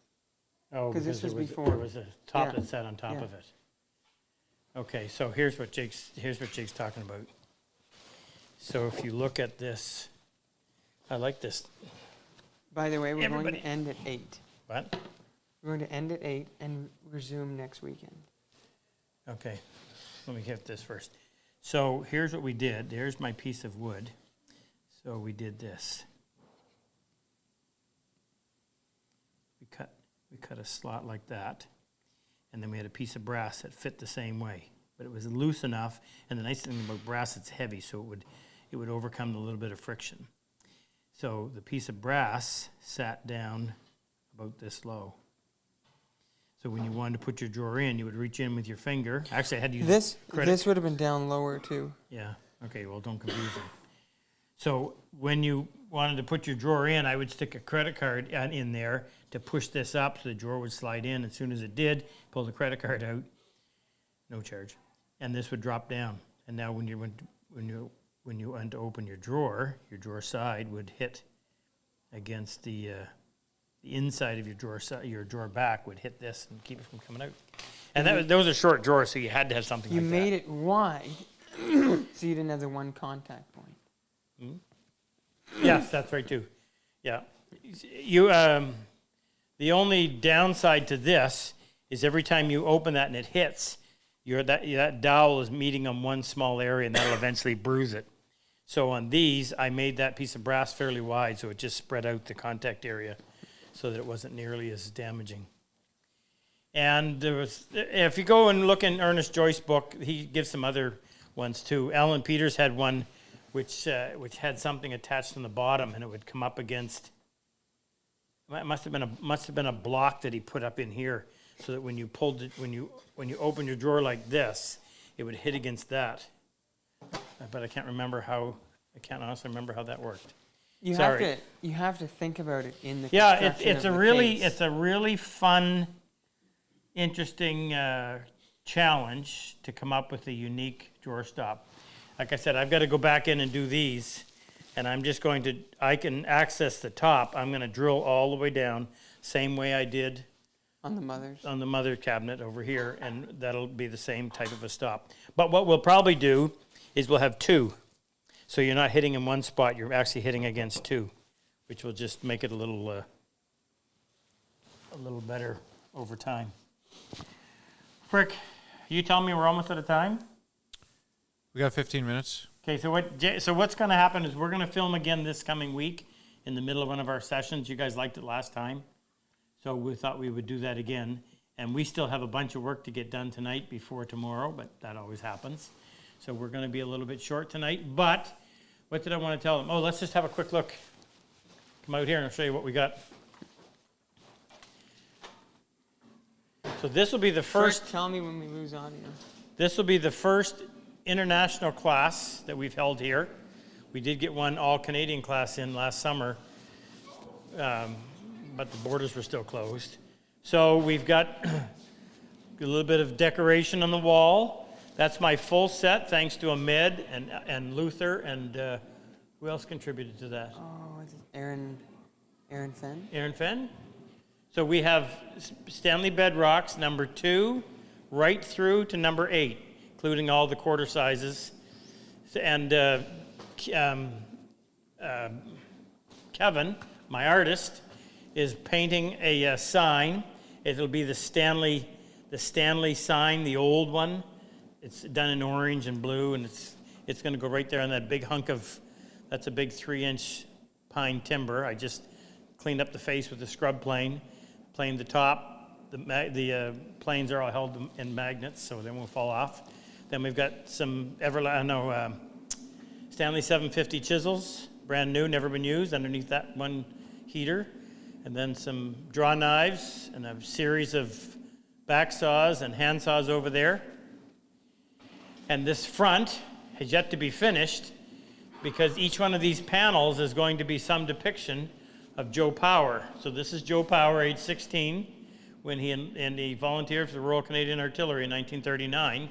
Oh, 'Cause this because was there before. was a top Yeah. that sat on top Yeah. of it. Okay, so here's what Jake's talking about. So if you look at this, I like this. By the way, we're going Everybody- to end at 8. What? We're going to end at 8 and resume next weekend. Okay, let me get this first. So here's what we did. There's my piece of wood. So we did this. We cut a slot like that, and then we had a piece of brass that fit the same way, but it was loose enough. And the nice thing about brass, it's heavy, so it would overcome a little bit of friction. So the piece of brass sat down about this low. So when you wanted to put your drawer in, you would reach in with your finger. Actually, I had to use This would have been down lower too. Yeah. Okay. Well, don't confuse them. So when you wanted to put your drawer in, I would stick a credit card in there to push this up, so the drawer would slide in. As soon as it did, pull the credit card out, no charge, and this would drop down. And now when you went to open your drawer side would hit against the inside of your drawer back would hit this and keep it from coming out. And those are short drawers, so you had to have something You like that. made it wide, so you didn't have the one contact point. Yes, that's right too. Yeah, the only downside to this is every time you open that and it hits, that dowel is meeting on one small area, and that'll eventually bruise it. So on these, I made that piece of brass fairly wide, so it just spread out the contact area, so that it wasn't nearly as damaging. And there was, if you go and look in Ernest Joyce's book, he gives some other ones too. Alan Peters had one which had something attached on the bottom, and it would come up against. It must have been a block that he put up in here, so that when you pulled it, when you opened your drawer like this, it would hit against that. But I can't honestly remember how that worked. You Sorry. have to think about it in the Yeah, construction it's of a the really case. it's a really fun, interesting challenge to come up with a unique drawer stop. Like I said, I've got to go back in and do these, and I'm just going to. I can access the top. I'm going to drill all the way down, same way I did on the mothers. on the mother cabinet over here, and that'll be the same type of a stop. But what we'll probably do is we'll have 2. So you're not hitting in one spot, you're actually hitting against 2, which will just make it a little better over time. Frick, you tell me we're almost out of time? We got 15 minutes. Okay, so what's going to happen is we're going to film again this coming week in the middle of one of our sessions. You guys liked it last time, so we thought we would do that again. And we still have a bunch of work to get done tonight before tomorrow, but that always happens. So we're going to be a little bit short tonight. But what did I want to tell them? Oh, let's just have a quick look. Come out here and I'll show you what we got. So this will be the first. Tell me when we lose audio. This will be the first international class that we've held here. We did get one all-Canadian class in last summer, but the borders were still closed. So we've got a little bit of decoration on the wall. That's my full set, thanks to Ahmed and Luther, and who else contributed to that? Oh, is it Aaron Fenn? Aaron Fenn. So we have Stanley Bedrocks, number 2, right through to number 8, including all the quarter sizes. And Kevin, my artist, is painting a sign. It'll be the Stanley sign, the old one. It's done in orange and blue, and it's going to go right there on that big hunk of, that's a big 3-inch pine timber. I just cleaned up the face with the scrub plane, planed the top. The planes are all held in magnets, so they won't fall off. Then we've got some Stanley 750 chisels, brand new, never been used, underneath that one heater. And then some draw knives and a series of back saws and hand saws over there. And this front has yet to be finished because each one of these panels is going to be some depiction of Joe Power. So this is Joe Power, age 16, when he volunteered for the Royal Canadian Artillery in 1939.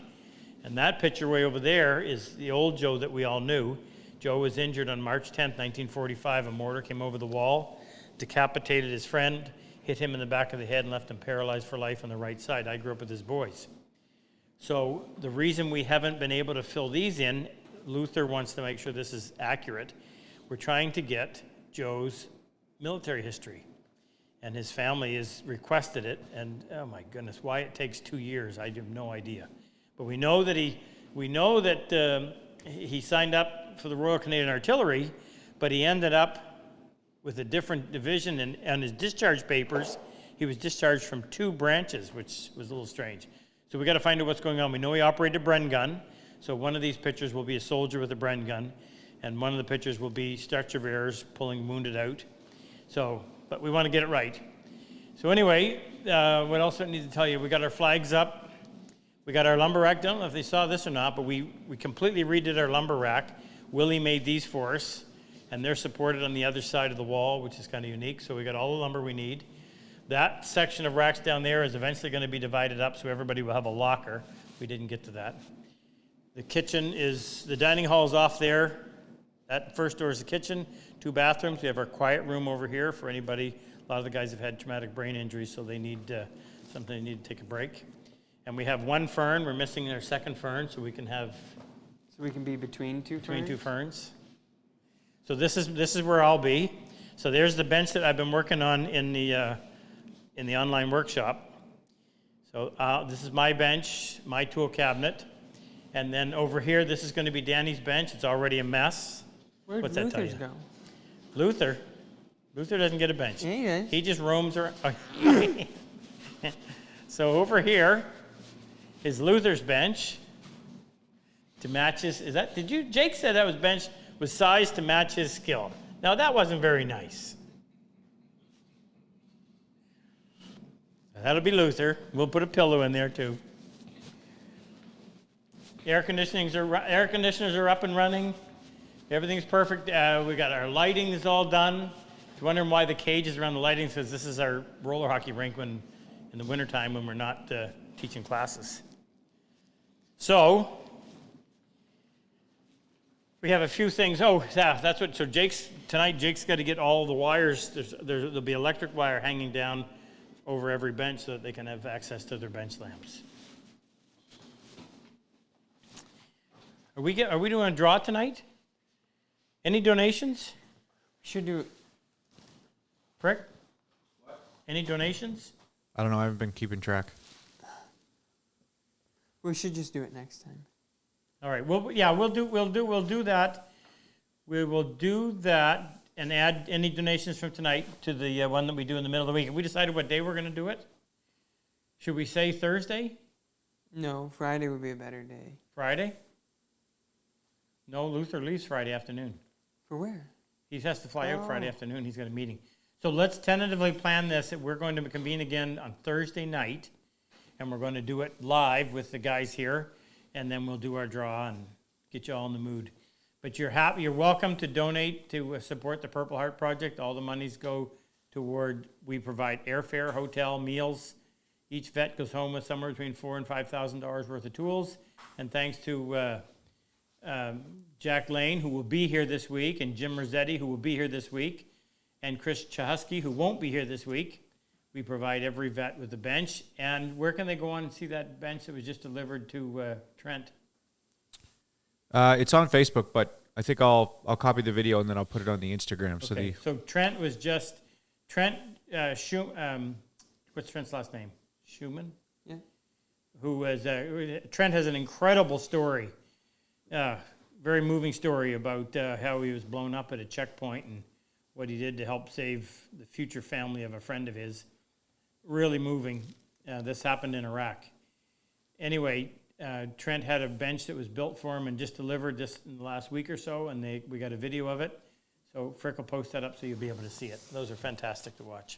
And that picture way over there is the old Joe that we all knew. Joe was injured on March 10th, 1945. A mortar came over the wall, decapitated his friend, hit him in the back of the head, and left him paralyzed for life on the right side. I grew up with his boys. So the reason we haven't been able to fill these in, Luther wants to make sure this is accurate. We're trying to get Joe's military history. And his family has requested it. And oh my goodness, why it takes 2 years, I have no idea. But we know that he signed up for the Royal Canadian Artillery, but he ended up with a different division, and on his discharge papers, he was discharged from 2 branches, which was a little strange. So we got to find out what's going on. We know he operated a Bren gun, so one of these pictures will be a soldier with a Bren gun, and one of the pictures will be stretcher bearers pulling wounded out. So, but we want to get it right. So anyway, what else I need to tell you? We got our flags up. We got our lumber rack. I don't know if they saw this or not, but we completely redid our lumber rack. Willie made these for us, and they're supported on the other side of the wall, which is kind of unique. So we got all the lumber we need. That section of racks down there is eventually going to be divided up so everybody will have a locker. We didn't get to that. The kitchen is, the dining hall is off there. That first door is the kitchen, 2 bathrooms. We have our quiet room over here for anybody. A lot of the guys have had traumatic brain injuries, so they need something, they need to take a break. And we have 1 fern. We're missing our second fern, so we can have... So we can be between 2 ferns? 2 ferns. So this is where I'll be. So there's the bench that I've been working on in the online workshop. So this is my bench, my tool cabinet. And then over here, this is going to be Danny's bench. It's already a mess. Where'd What's that tell Luther's you? go? Luther doesn't get a bench. Yeah, he does. He just roams around. So over here is Luther's bench to match his, Jake said that was bench was sized to match his skill. Now that wasn't very nice. That'll be Luther. We'll put a pillow in there too. Air conditioners are up and running. Everything's perfect. We got our lighting is all done. If you're wondering why the cage is around the lighting, because this is our roller hockey rink in the wintertime when we're not teaching classes. So we have a few things. Oh, yeah, that's what. So Jake's got to get all the wires. There'll be electric wire hanging down over every bench so that they can have access to their bench lamps. Are we doing a draw tonight? Any donations? Should do. Frick? What? Any donations? I don't know. I haven't been keeping track. We should just do it next time. All right. Well, yeah, we'll do that. We will do that and add any donations from tonight to the one that we do in the middle of the week. Have we decided what day we're going to do it? Should we say Thursday? No, Friday would be a better day. Friday? No, Luther leaves Friday afternoon. For where? He has to fly out Friday afternoon. He's got a meeting. So let's tentatively plan this. We're going to convene again on Thursday night, and we're going to do it live with the guys here, and then we'll do our draw and get you all in the mood. But you're welcome to donate to support the Purple Heart Project. All the monies go toward, we provide airfare, hotel, meals. Each vet goes home with somewhere between $4,000 and $5,000 worth of tools. And thanks to Jack Lane, who will be here this week, and Jim Rossetti, who will be here this week, and Chris Chahusky, who won't be here this week. We provide every vet with a bench. And where can they go on and see that bench that was just delivered to Trent? It's on Facebook, but I think I'll copy the video and then I'll put it on the Instagram. Okay. So Trent was just what's Trent's last name? Schumann? Yeah. Who was Trent has an incredible story, very moving story about how he was blown up at a checkpoint and what he did to help save the future family of a friend of his. Really moving. This happened in Iraq. Anyway, Trent had a bench that was built for him and just delivered this in the last week or so, and we got a video of it. So Frick will post that up so you'll be able to see it. Those are fantastic to watch.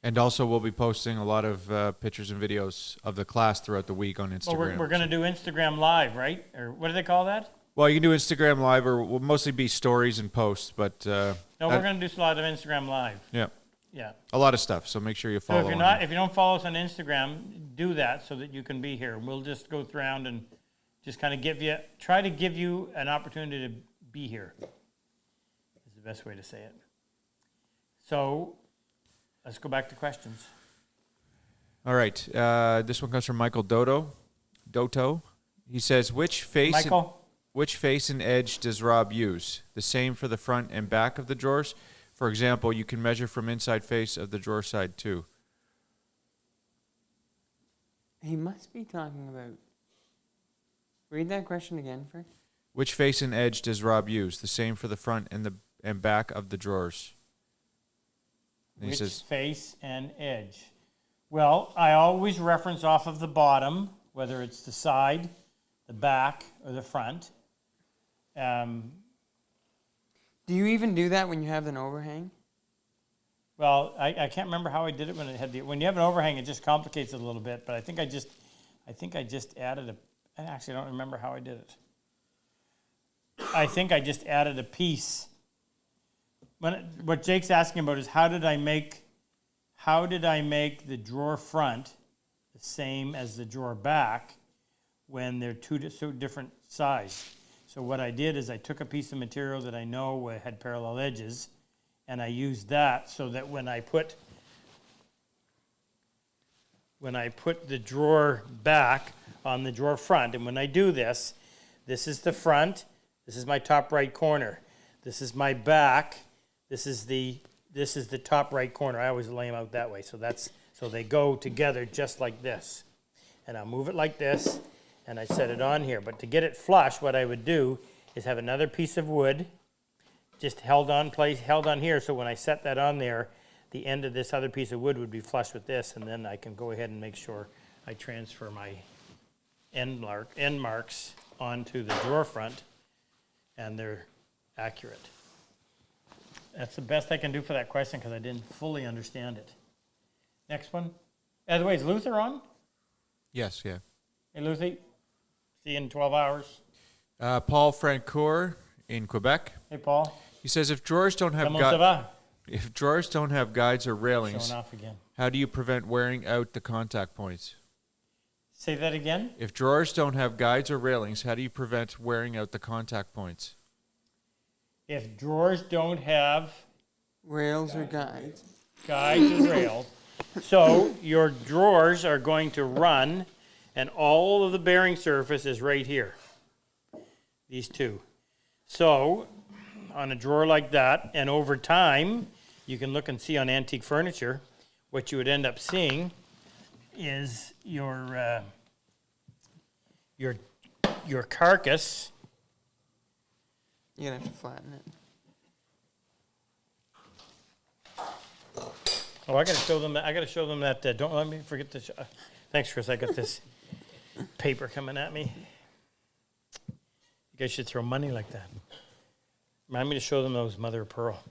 And also, we'll be posting a lot of pictures and videos of the class throughout the week on Instagram. Well, we're going to do Instagram Live, right? Or what do they call that? Well, you can do Instagram Live, or will mostly be stories and posts, but... No, we're going to do a lot of Instagram Live. Yeah. Yeah. A lot of stuff, so make sure you follow. So if you don't follow us on Instagram, do that so that you can be here. We'll just go around and just kind of try to give you an opportunity to be here. Is the best way to say it. So let's go back to questions. All right. This one comes from Michael Doto. He says, which face and edge does Rob use? The same for the front and back of the drawers? For example, you can measure from inside face of the drawer side too. He must be talking about... Read that question again, Frick. Which face and edge does Rob use? The same for the front and back of the drawers. And Which he says, face and edge? Well, I always reference off of the bottom, whether it's the side, the back, or the front. Do you even do that when you have an overhang? Well, I can't remember how I did it when you have an overhang, it just complicates it a little bit. But I think I just added I actually don't remember how I did it. I think I just added a piece. What Jake's asking about is how did I make the drawer front the same as the drawer back when they're so different size? So what I did is I took a piece of material that I know had parallel edges, and I used that so that when I put the drawer back on the drawer front, and when I do this, this is the front, this is my top right corner, this is my back, this is the top right corner. I always lay them out that way, so they go together just like this. And I'll move it like this, and I set it on here. But to get it flush, what I would do is have another piece of wood just held on here, so when I set that on there, the end of this other piece of wood would be flush with this, and then I can go ahead and make sure I transfer my end marks onto the drawer front, and they're accurate. That's the best I can do for that question because I didn't fully understand it. Next one. By the way, is Luther on? yes, yeah. Hey, Luther. See you in 12 hours. Paul Francoeur in Quebec. Hey, Paul. He says, if drawers don't have Comment ça va? guides or railings, Showing off again. how do you prevent wearing out the contact points? Say that again. If drawers don't have guides or railings, how do you prevent wearing out the contact points? If drawers don't have Rails or guides? guides or rails, so your drawers are going to run, and all of the bearing surface is right here. These two. So on a drawer like that, and over time, you can look and see on antique furniture, what you would end up seeing is your carcass. You're gonna have to flatten it. Oh, I gotta show them that. Don't let me forget to. Thanks, Chris. I got this paper coming at me. You guys should throw money like that. Remind me to show them those mother of pearl.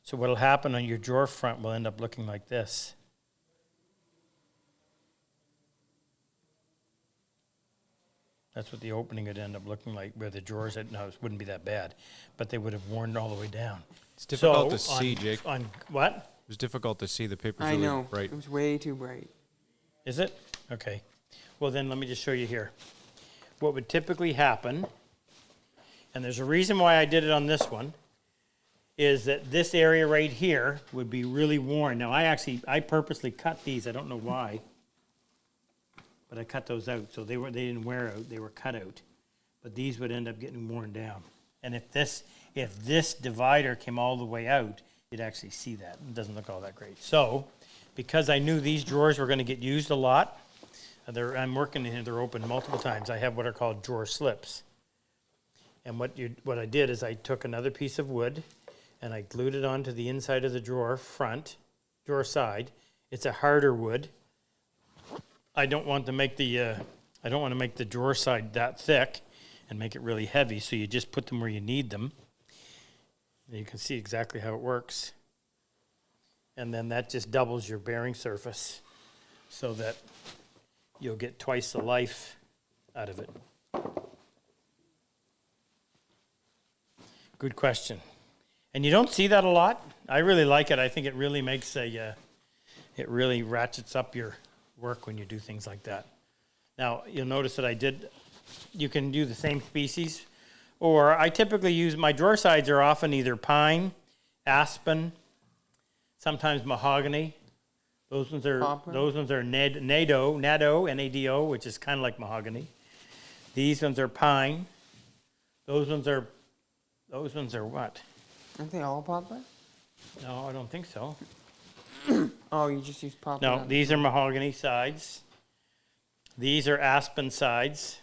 So what'll happen on your drawer front will end up looking like this. That's what the opening would end up looking like, where the drawers, it wouldn't be that bad, but they would have worn all the way down. It's difficult to see, Jake. On what? It was difficult to see. The paper's I really know. bright. It was way too bright. Is it? Okay. Well, then let me just show you here. What would typically happen, and there's a reason why I did it on this one, is that this area right here would be really worn. Now, I purposely cut these. I don't know why, but I cut those out. So they didn't wear out. They were cut out. But these would end up getting worn down. And if this divider came all the way out, you'd actually see that. It doesn't look all that great. So, because I knew these drawers were going to get used a lot, I'm working in here, they're open multiple times. I have what are called drawer slips. And what I did is I took another piece of wood and I glued it onto the inside of the drawer side. It's a harder wood. I don't want to make the I don't want to make the drawer side that thick and make it really heavy, so you just put them where you need them. And you can see exactly how it works. And then that just doubles your bearing surface so that you'll get twice the life out of it. Good question. And you don't see that a lot. I really like it. I think it really makes it really ratchets up your work when you do things like that. Now, you'll notice that you can do the same species, or I typically use, my drawer sides are often either pine, aspen, sometimes mahogany. Those ones are Poplar? Nado, N-A-D-O, which is kind of like mahogany. These ones are pine. Those ones are what? Aren't they all poplar? No, I don't think so. Oh, you just use poplar. No, these are mahogany sides. These are aspen sides.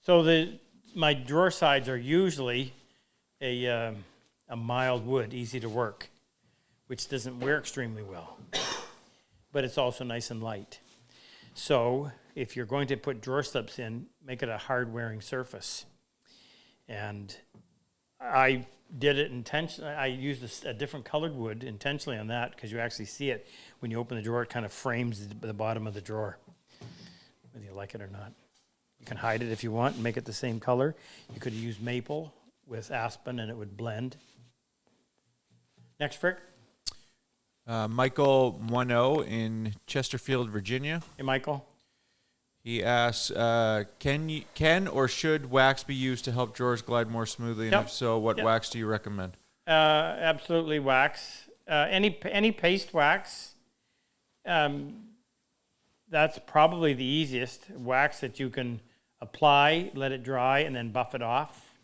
So my drawer sides are usually a mild wood, easy to work, which doesn't wear extremely well, but it's also nice and light. So if you're going to put drawer slips in, make it a hard-wearing surface. And I did it intentionally. I used a different colored wood intentionally on that because you actually see it when you open the drawer. It kind of frames the bottom of the drawer, whether you like it or not. You can hide it if you want and make it the same color. You could use maple with aspen and it would blend. Next, Frick. Michael Moineau in Chesterfield, Virginia. Hey, Michael. He asks, can or should wax be used to help drawers glide more smoothly? And Yep. if so, what Yep. wax do you recommend? Absolutely wax. Any paste wax. That's probably the easiest wax that you can apply, let it dry, and then buff it off.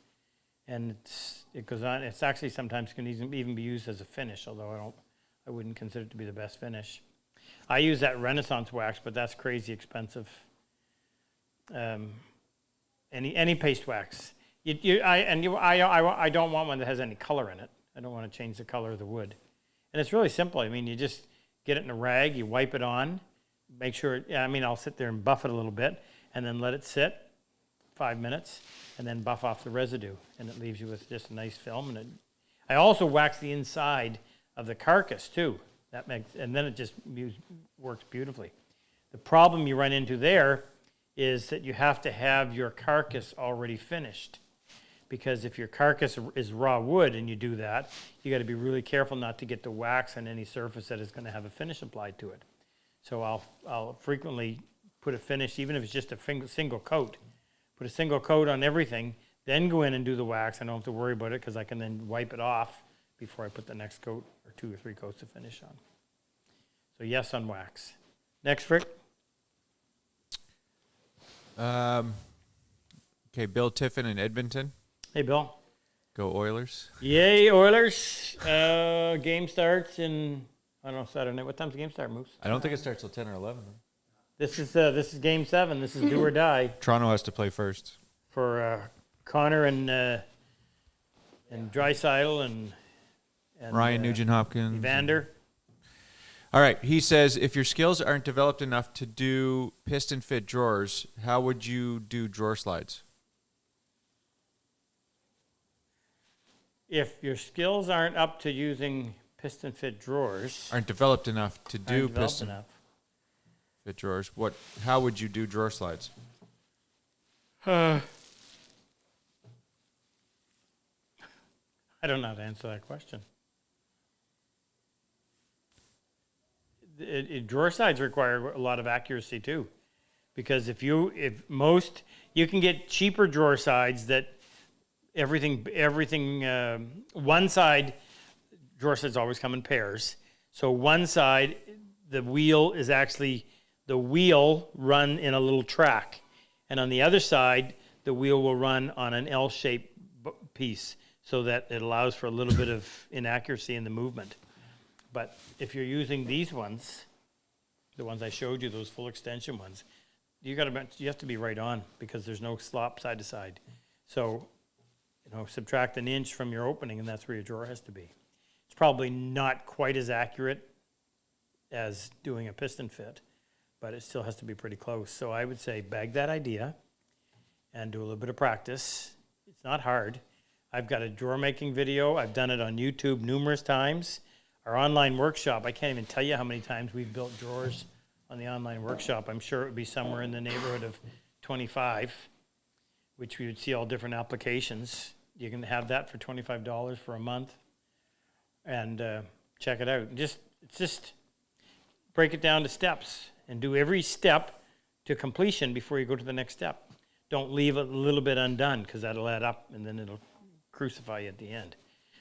And it goes on. It's actually sometimes can even be used as a finish, although I wouldn't consider it to be the best finish. I use that Renaissance wax, but that's crazy expensive. Any paste wax. I don't want one that has any color in it. I don't want to change the color of the wood. And it's really simple. I mean, you just get it in a rag, you wipe it on, make sure, I'll sit there and buff it a little bit, and then let it sit 5 minutes, and then buff off the residue, and it leaves you with just a nice film. And I also wax the inside of the carcass too. And then it just works beautifully. The problem you run into there is that you have to have your carcass already finished, because if your carcass is raw wood and you do that, you got to be really careful not to get the wax on any surface that is going to have a finish applied to it. So I'll frequently put a finish, even if it's just a single coat. Put a single coat on everything, then go in and do the wax. I don't have to worry about it because I can then wipe it off before I put the next coat or 2 or 3 coats of finish on. So yes on wax. Next, Rick. Okay, Bill Tiffin in Edmonton. Hey, Bill. Go Oilers. Yay, Oilers. Game starts in, I don't know, Saturday night. What time's the game start, Moose? I don't think it starts till 10 or 11. This is game 7. This is do or die Toronto has to play first. for Connor and Draisaitl and Ryan Nugent-Hopkins. Evander. All right, he says, if your skills aren't developed enough to do piston fit drawers, how would you do drawer slides? If your skills aren't up to using piston fit drawers, Aren't developed enough to do aren't developed piston enough. fit drawers, how would you do drawer slides? I don't know how to answer that question. Drawer sides require a lot of accuracy too, because you can get cheaper drawer sides that everything one side drawer sides always come in pairs. So one side, the wheel run in a little track, and on the other side, the wheel will run on an L-shaped piece, so that it allows for a little bit of inaccuracy in the movement. But if you're using these ones, the ones I showed you, those full extension ones, you have to be right on, because there's no slop side to side. So, subtract an inch from your opening, and that's where your drawer has to be. It's probably not quite as accurate as doing a piston fit, but it still has to be pretty close. So I would say bag that idea and do a little bit of practice. It's not hard. I've got a drawer making video. I've done it on YouTube numerous times. Our online workshop, I can't even tell you how many times we've built drawers on the online workshop. I'm sure it would be somewhere in the neighborhood of 25, which we would see all different applications. You can have that for $25 for a month and check it out. It's just break it down to steps and do every step to completion before you go to the next step. Don't leave a little bit undone because that'll add up and then it'll crucify you at the end.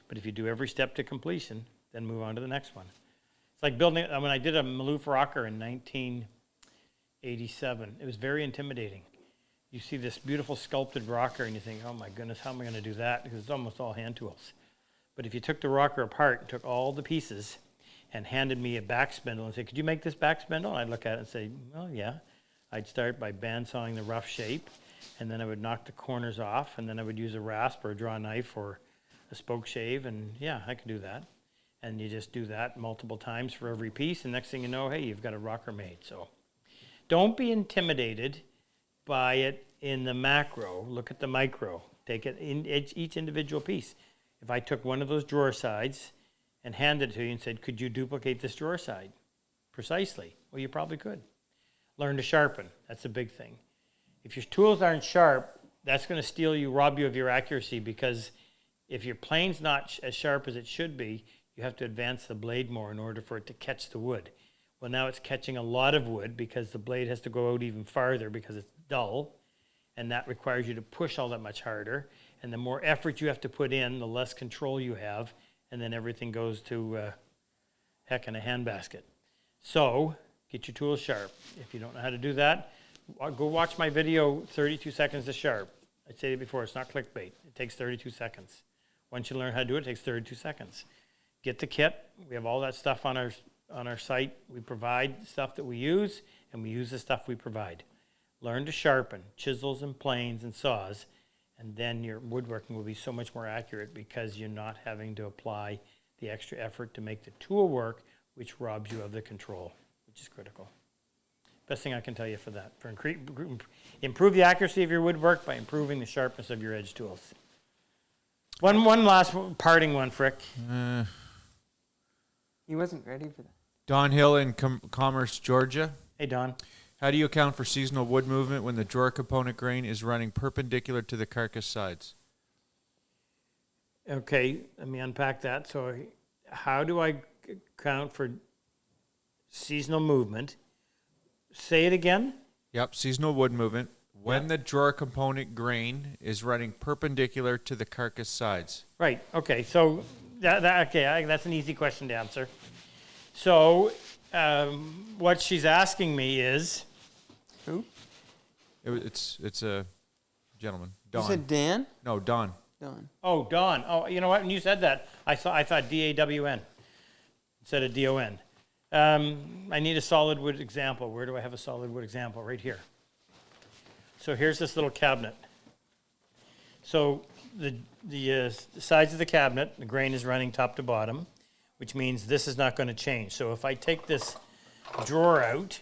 But if you do every step to completion, then move on to the next one. It's like building, when I did a Maloof rocker in 1987, it was very intimidating. You see this beautiful sculpted rocker and you think, oh my goodness, how am I going to do that? Because it's almost all hand tools. But if you took the rocker apart, took all the pieces and handed me a back spindle and said, could you make this back spindle? And I'd look at it and say, well, yeah. I'd start by bandsawing the rough shape, and then I would knock the corners off, and then I would use a rasp or a draw knife or a spoke shave, and yeah, I could do that. And you just do that multiple times for every piece, and next thing you know, hey, you've got a rocker made. So don't be intimidated by it in the macro. Look at the micro. Take it in each individual piece. If I took one of those drawer sides and handed it to you and said, could you duplicate this drawer side precisely? Well, you probably could. Learn to sharpen. That's a big thing. If your tools aren't sharp, that's going to rob you of your accuracy, because if your plane's not as sharp as it should be, you have to advance the blade more in order for it to catch the wood. Well, now it's catching a lot of wood because the blade has to go out even farther because it's dull, and that requires you to push all that much harder. And the more effort you have to put in, the less control you have, and then everything goes to heck in a handbasket. So get your tools sharp. If you don't know how to do that, go watch my video, 32 seconds to sharp. I said it before, it's not clickbait. It takes 32 seconds. Once you learn how to do it, it takes 32 seconds. Get the kit. We have all that stuff on our site. We provide stuff that we use, and we use the stuff we provide. Learn to sharpen chisels and planes and saws, and then your woodworking will be so much more accurate because you're not having to apply the extra effort to make the tool work, which robs you of the control, which is critical. Best thing I can tell you for that. Improve the accuracy of your woodwork by improving the sharpness of your edge tools. One last parting one, Frick. He wasn't ready for that. Don Hill in Commerce, Georgia. Hey, Don. How do you account for seasonal wood movement when the drawer component grain is running perpendicular to the carcass sides? Okay, let me unpack that. So how do I account for seasonal movement? Say it again. Yep, seasonal wood movement when the drawer component grain is running perpendicular to the carcass sides. Right, okay, so that's an easy question to answer. So what she's asking me is... Who? It's a gentleman. Don. You said Dan? No, Don. Don. Oh, Don. Oh, you know what? When you said that, I thought D-A-W-N instead of D-O-N. I need a solid wood example. Where do I have a solid wood example? Right here. So here's this little cabinet. So the sides of the cabinet, the grain is running top to bottom, which means this is not going to change. So if I take this drawer out,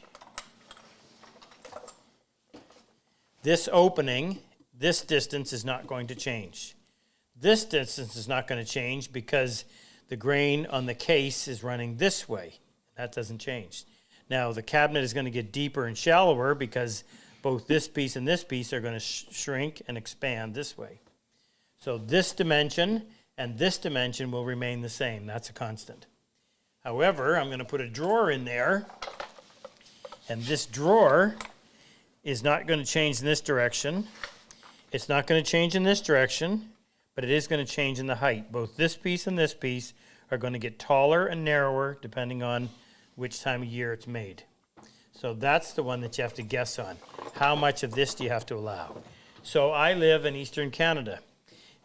this opening, this distance is not going to change. This distance is not going to change because the grain on the case is running this way. That doesn't change. Now, the cabinet is going to get deeper and shallower because both this piece and this piece are going to shrink and expand this way. So this dimension and this dimension will remain the same. That's a constant. However, I'm going to put a drawer in there, and this drawer is not going to change in this direction. It's not going to change in this direction, but it is going to change in the height. Both this piece and this piece are going to get taller and narrower depending on which time of year it's made. So that's the one that you have to guess on. How much of this do you have to allow? So I live in Eastern Canada,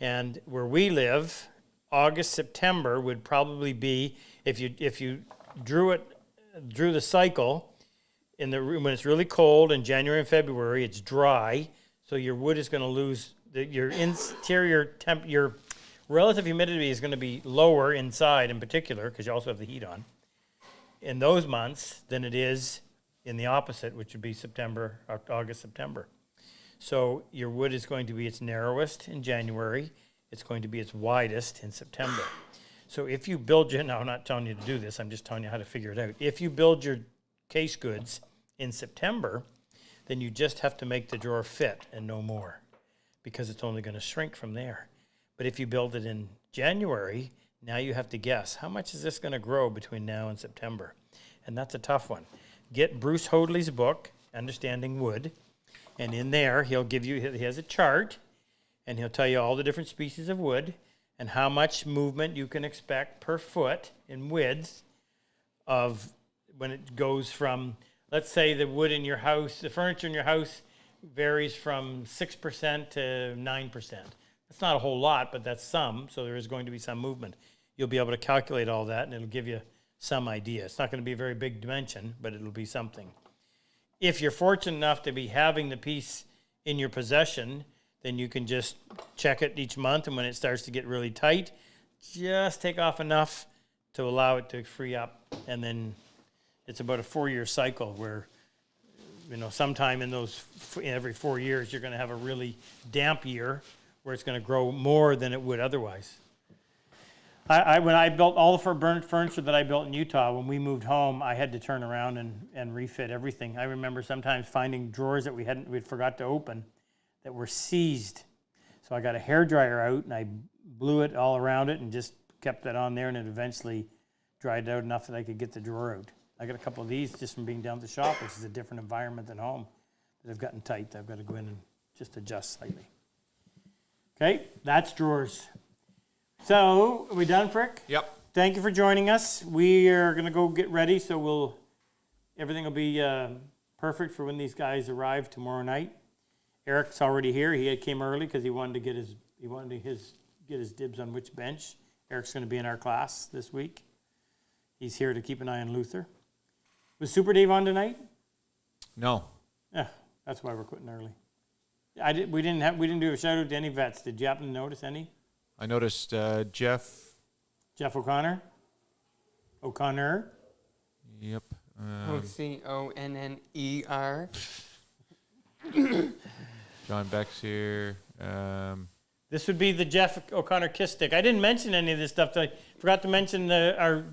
and where we live, August, September would probably be, if you drew the cycle in the room when it's really cold in January and February, it's dry, so your wood is going to lose your interior temp, your relative humidity is going to be lower inside in particular, because you also have the heat on, in those months than it is in the opposite, which would be September, August, September. So your wood is going to be its narrowest in January. It's going to be its widest in September. So if you build your, now I'm not telling you to do this, I'm just telling you how to figure it out. If you build your case goods in September, then you just have to make the drawer fit and no more, because it's only going to shrink from there. But if you build it in January, now you have to guess, how much is this going to grow between now and September? And that's a tough one. Get Bruce Hoadley's book, Understanding Wood, and in there he'll give you, he has a chart, and he'll tell you all the different species of wood and how much movement you can expect per foot in width of when it goes from, let's say the wood in your house, the furniture in your house varies from 6% to 9%. That's not a whole lot, but that's some, so there is going to be some movement. You'll be able to calculate all that, and it'll give you some idea. It's not going to be a very big dimension, but it'll be something. If you're fortunate enough to be having the piece in your possession, then you can just check it each month, and when it starts to get really tight, just take off enough to allow it to free up, and then it's about a 4-year cycle where, you know, sometime in those, every 4 years, you're going to have a really damp year where it's going to grow more than it would otherwise. When I built all the furniture that I built in Utah, when we moved home, I had to turn around and refit everything. I remember sometimes finding drawers that we'd forgot to open that were seized. So I got a hairdryer out and I blew it all around it and just kept that on there, and it eventually dried out enough that I could get the drawer out. I got a couple of these just from being down at the shop, which is a different environment than home, that have gotten tight. I've got to go in and just adjust slightly. Okay, that's drawers. So, are we done, Frick? Yep. Thank you for joining us. We are going to go get ready, so everything will be perfect for when these guys arrive tomorrow night. Eric's already here. He came early because he wanted to get his dibs on which bench. Eric's going to be in our class this week. He's here to keep an eye on Luther. Was Super Dave on tonight? No. Yeah, that's why we're quitting early. We didn't do a shout out to any vets. Did you happen to notice any? I noticed Jeff. Jeff O'Connor. Yep. Conner. John Beck's here. This would be the Jeff O'Connor kiss stick. I didn't mention any of this stuff. I forgot to mention our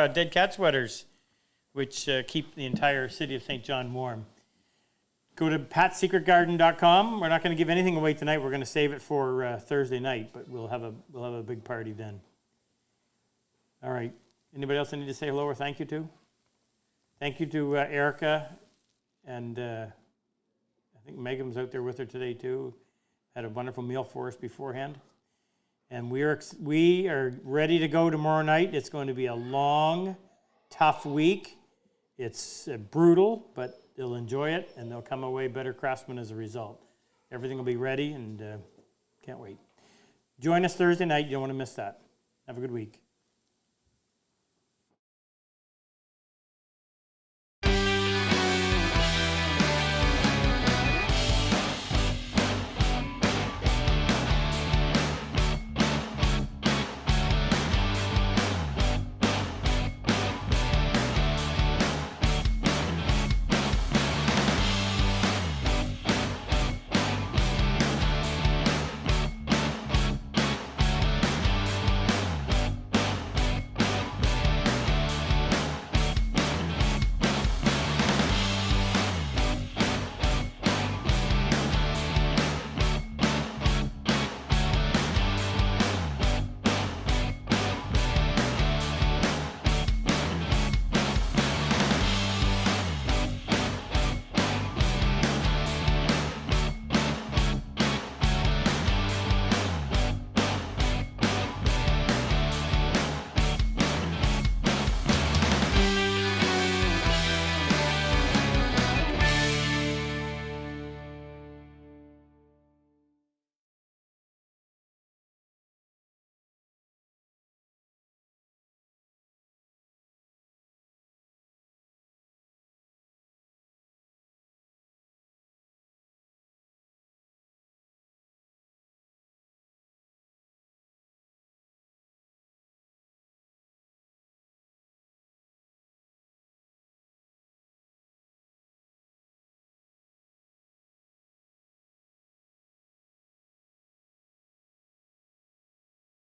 dead cat sweaters, which keep the entire city of St. John warm. Go to patsecretgarden.com. We're not going to give anything away tonight. We're going to save it for Thursday night, but we'll have a big party then. All right. Anybody else I need to say hello or thank you to? Thank you to Erica, and I think Megan was out there with her today too. Had a wonderful meal for us beforehand. And we are ready to go tomorrow night. It's going to be a long, tough week. It's brutal, but they'll enjoy it, and they'll come away better craftsmen as a result. Everything will be ready, and can't wait. Join us Thursday night. You don't want to miss that. Have a good week.